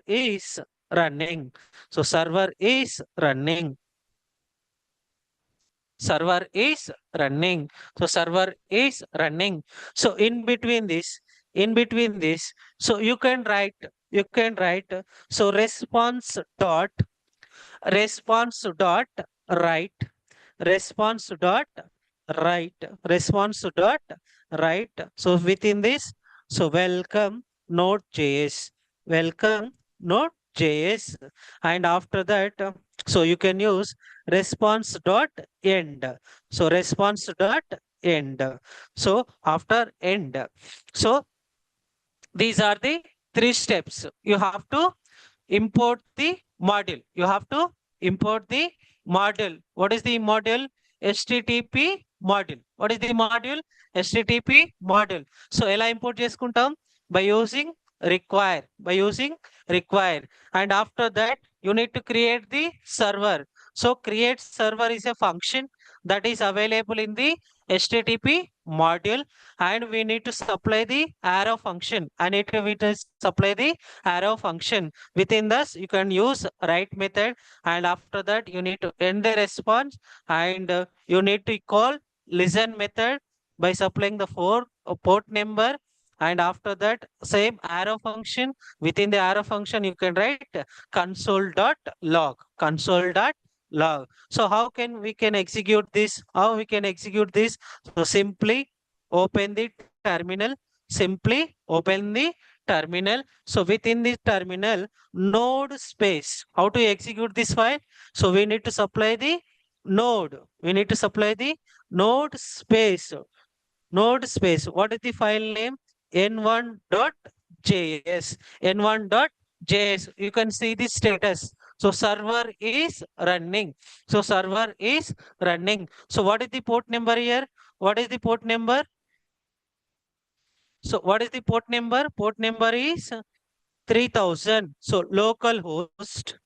is running. So server is running. So server is running. So in between this, so you can write so response dot write response dot write. So within this, so welcome node.js, welcome node.js. And after that, so you can use response.end. So response.end. So after end, so these are the 3 steps. You have to import the module. You have to import the module. What is the module? HTTP module. What is the module? HTTP module. So ఎలా import చేసుకుంటాం? By using require. And after that, you need to create the server. So create server is a function that is available in the HTTP module, and we need to supply the arrow function. I need to supply the arrow function. Within this, you can use write method, and after that, you need to end the response, and you need to call listen method by supplying the port number. And after that, same arrow function. Within the arrow function, you can write console.log. So how can we can execute this? How we can execute this? So simply open the terminal. Simply open the terminal. So within this terminal, node space. How to execute this file? So we need to supply the node. We need to supply the node space. Node space. What is the file name? n1.js. n1.js. You can see the status. So server is running. So server is running. So what is the port number here? What is the port number? So what is the port number? Port number is 3000. So localhost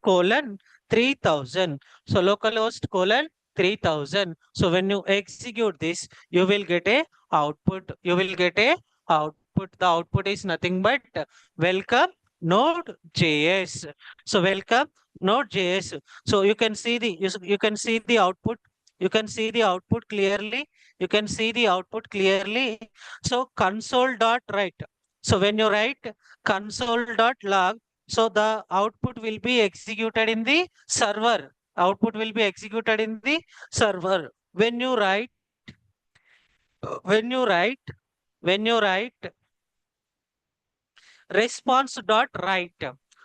colon 3000. So localhost colon 3000. So when you execute this, you will get a output. You will get a output. The output is nothing but welcome node.js. So welcome node.js. So you can see the output. You can see the output clearly. You can see the output clearly. So console dot write. So when you write console dot log, so the output will be executed in the server. Output will be executed in the server. When you write, when you write response.write.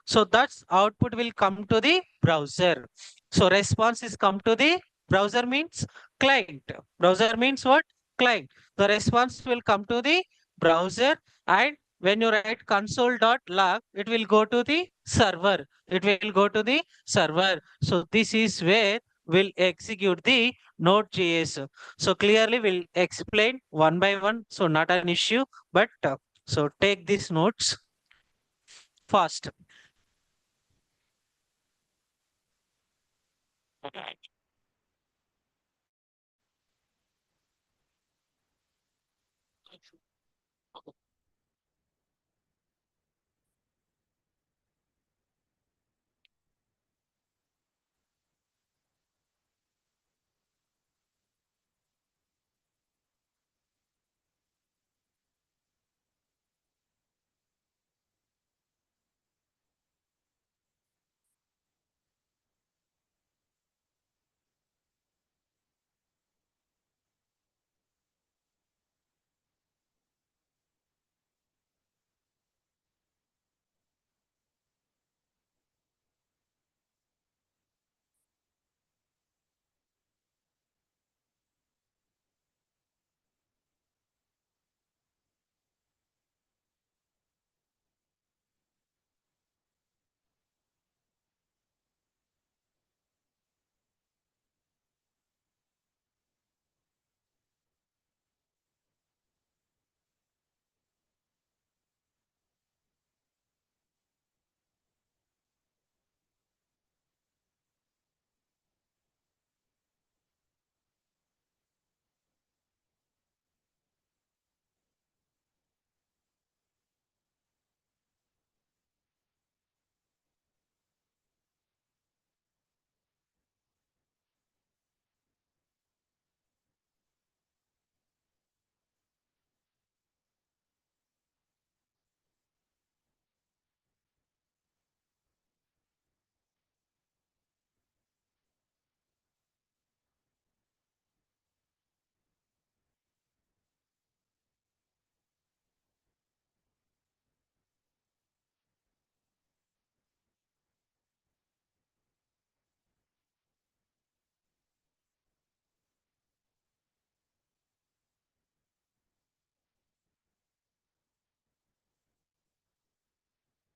So that's output will come to the browser. So response is come to the browser means client. Browser means what? Client. The response will come to the browser, and when you write console.log, it will go to the server. It will go to the server. So this is where we'll execute the Node.js. So clearly we'll explain one by one. So not an issue, but so take these notes fast.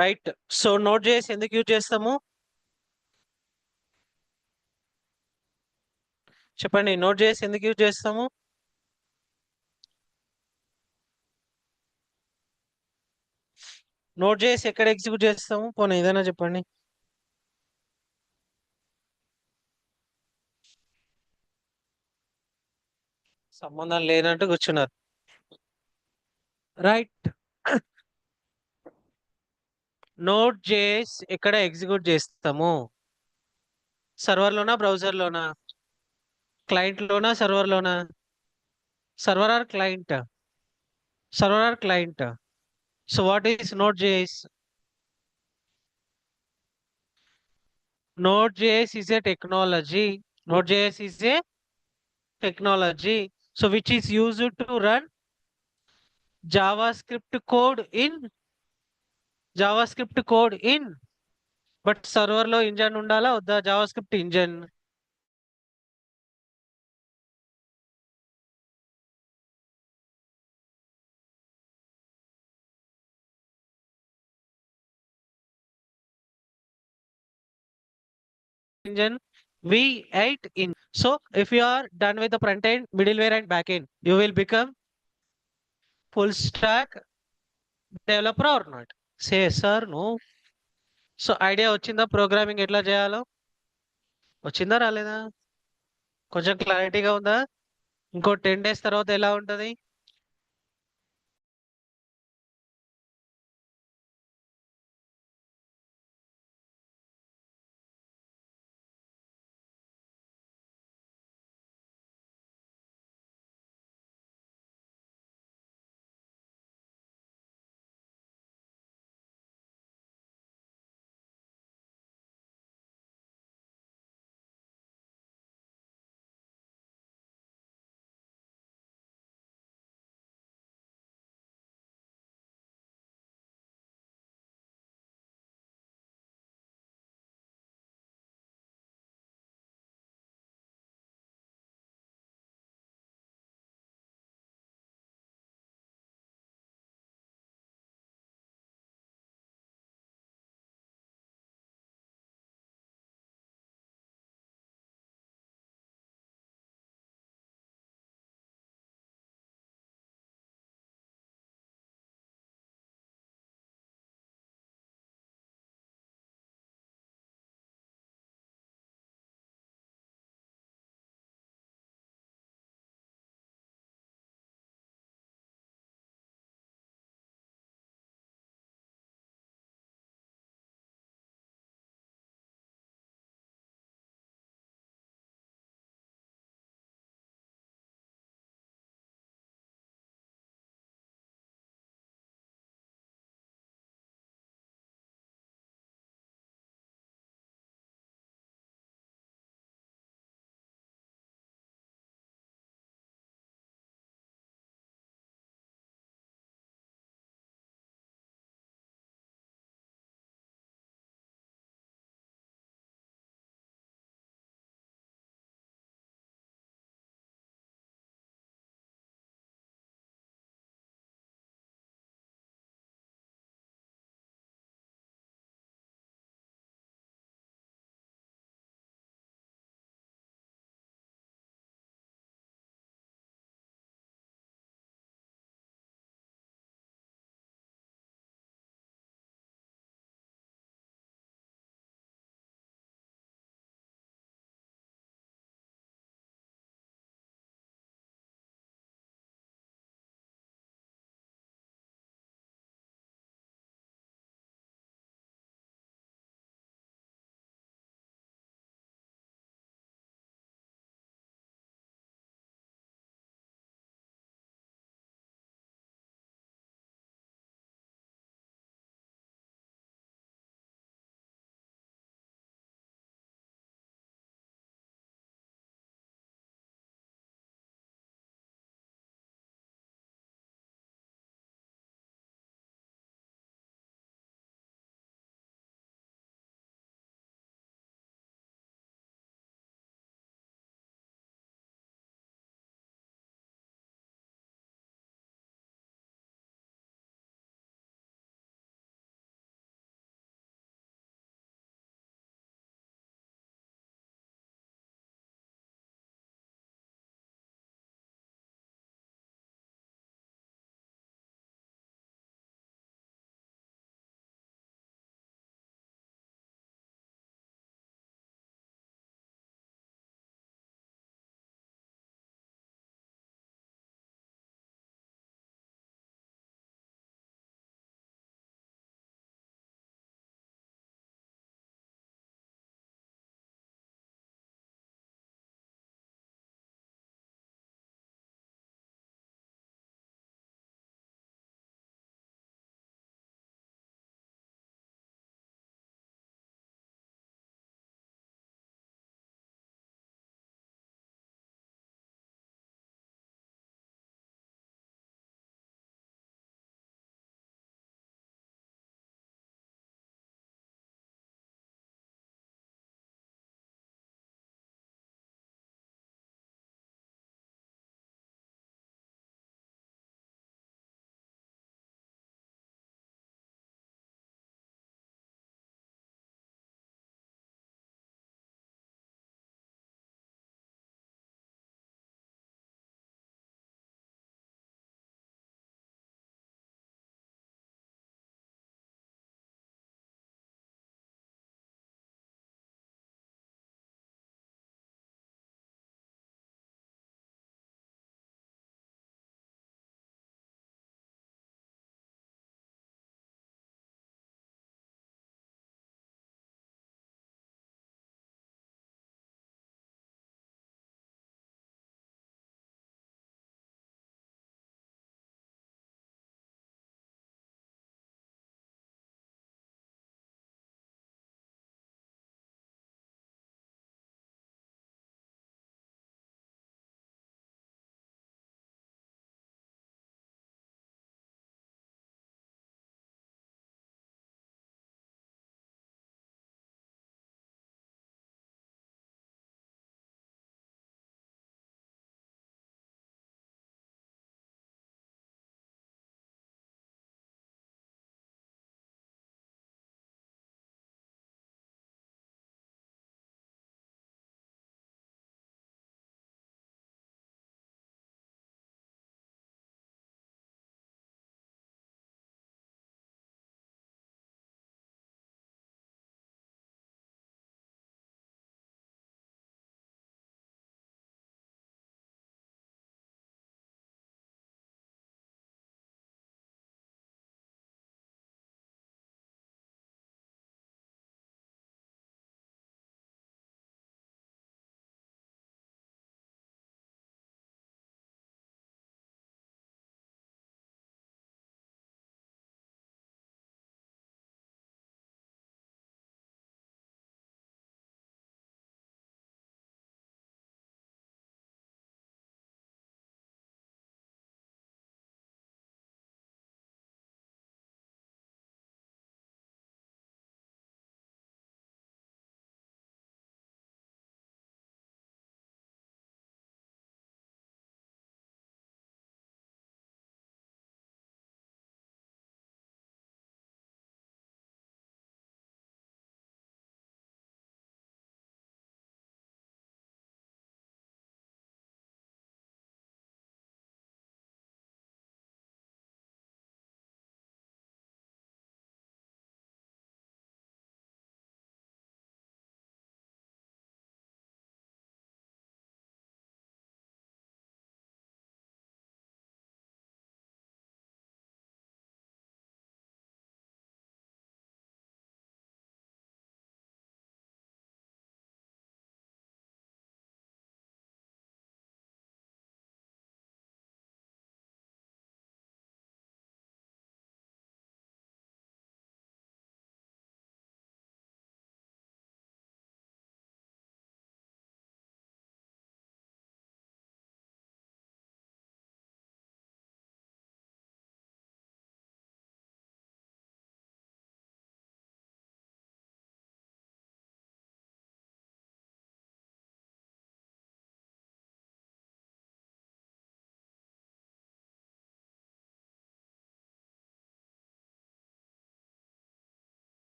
Right. So note చేసి ఎందుకు use చేస్తాము చెప్పండి? Note చేసి ఎందుకు use చేస్తాము? Note చేసి ఎక్కడ execute చేస్తాము? పోనీ ఏదైనా చెప్పండి. సంబంధం లేనట్టు కూర్చున్నారు. రైట్. నోట్ చేసి ఎక్కడ ఎగ్జిక్యూట్ చేస్తాము? సర్వర్ లోనా, బ్రౌజర్ లోనా, క్లయింట్ లోనా, సర్వర్ లోనా? Server or client? Server or client? So what is note చేసి? Node.js is a technology. Node.js is a technology. So which is used to run JavaScript code in JavaScript code in. But server lo engine undala the JavaScript engine. Engine V8 in. So if you are done with the front end, middleware and back end, you will become full stack developer or not? Say yes or no. So idea వచ్చిందా programming ఎట్లా చేయాలో? వచ్చిందా రాలేదా? కొంచెం క్లారిటీగా ఉందా? ఇంకో 10 days తర్వాత ఎలా ఉంటది?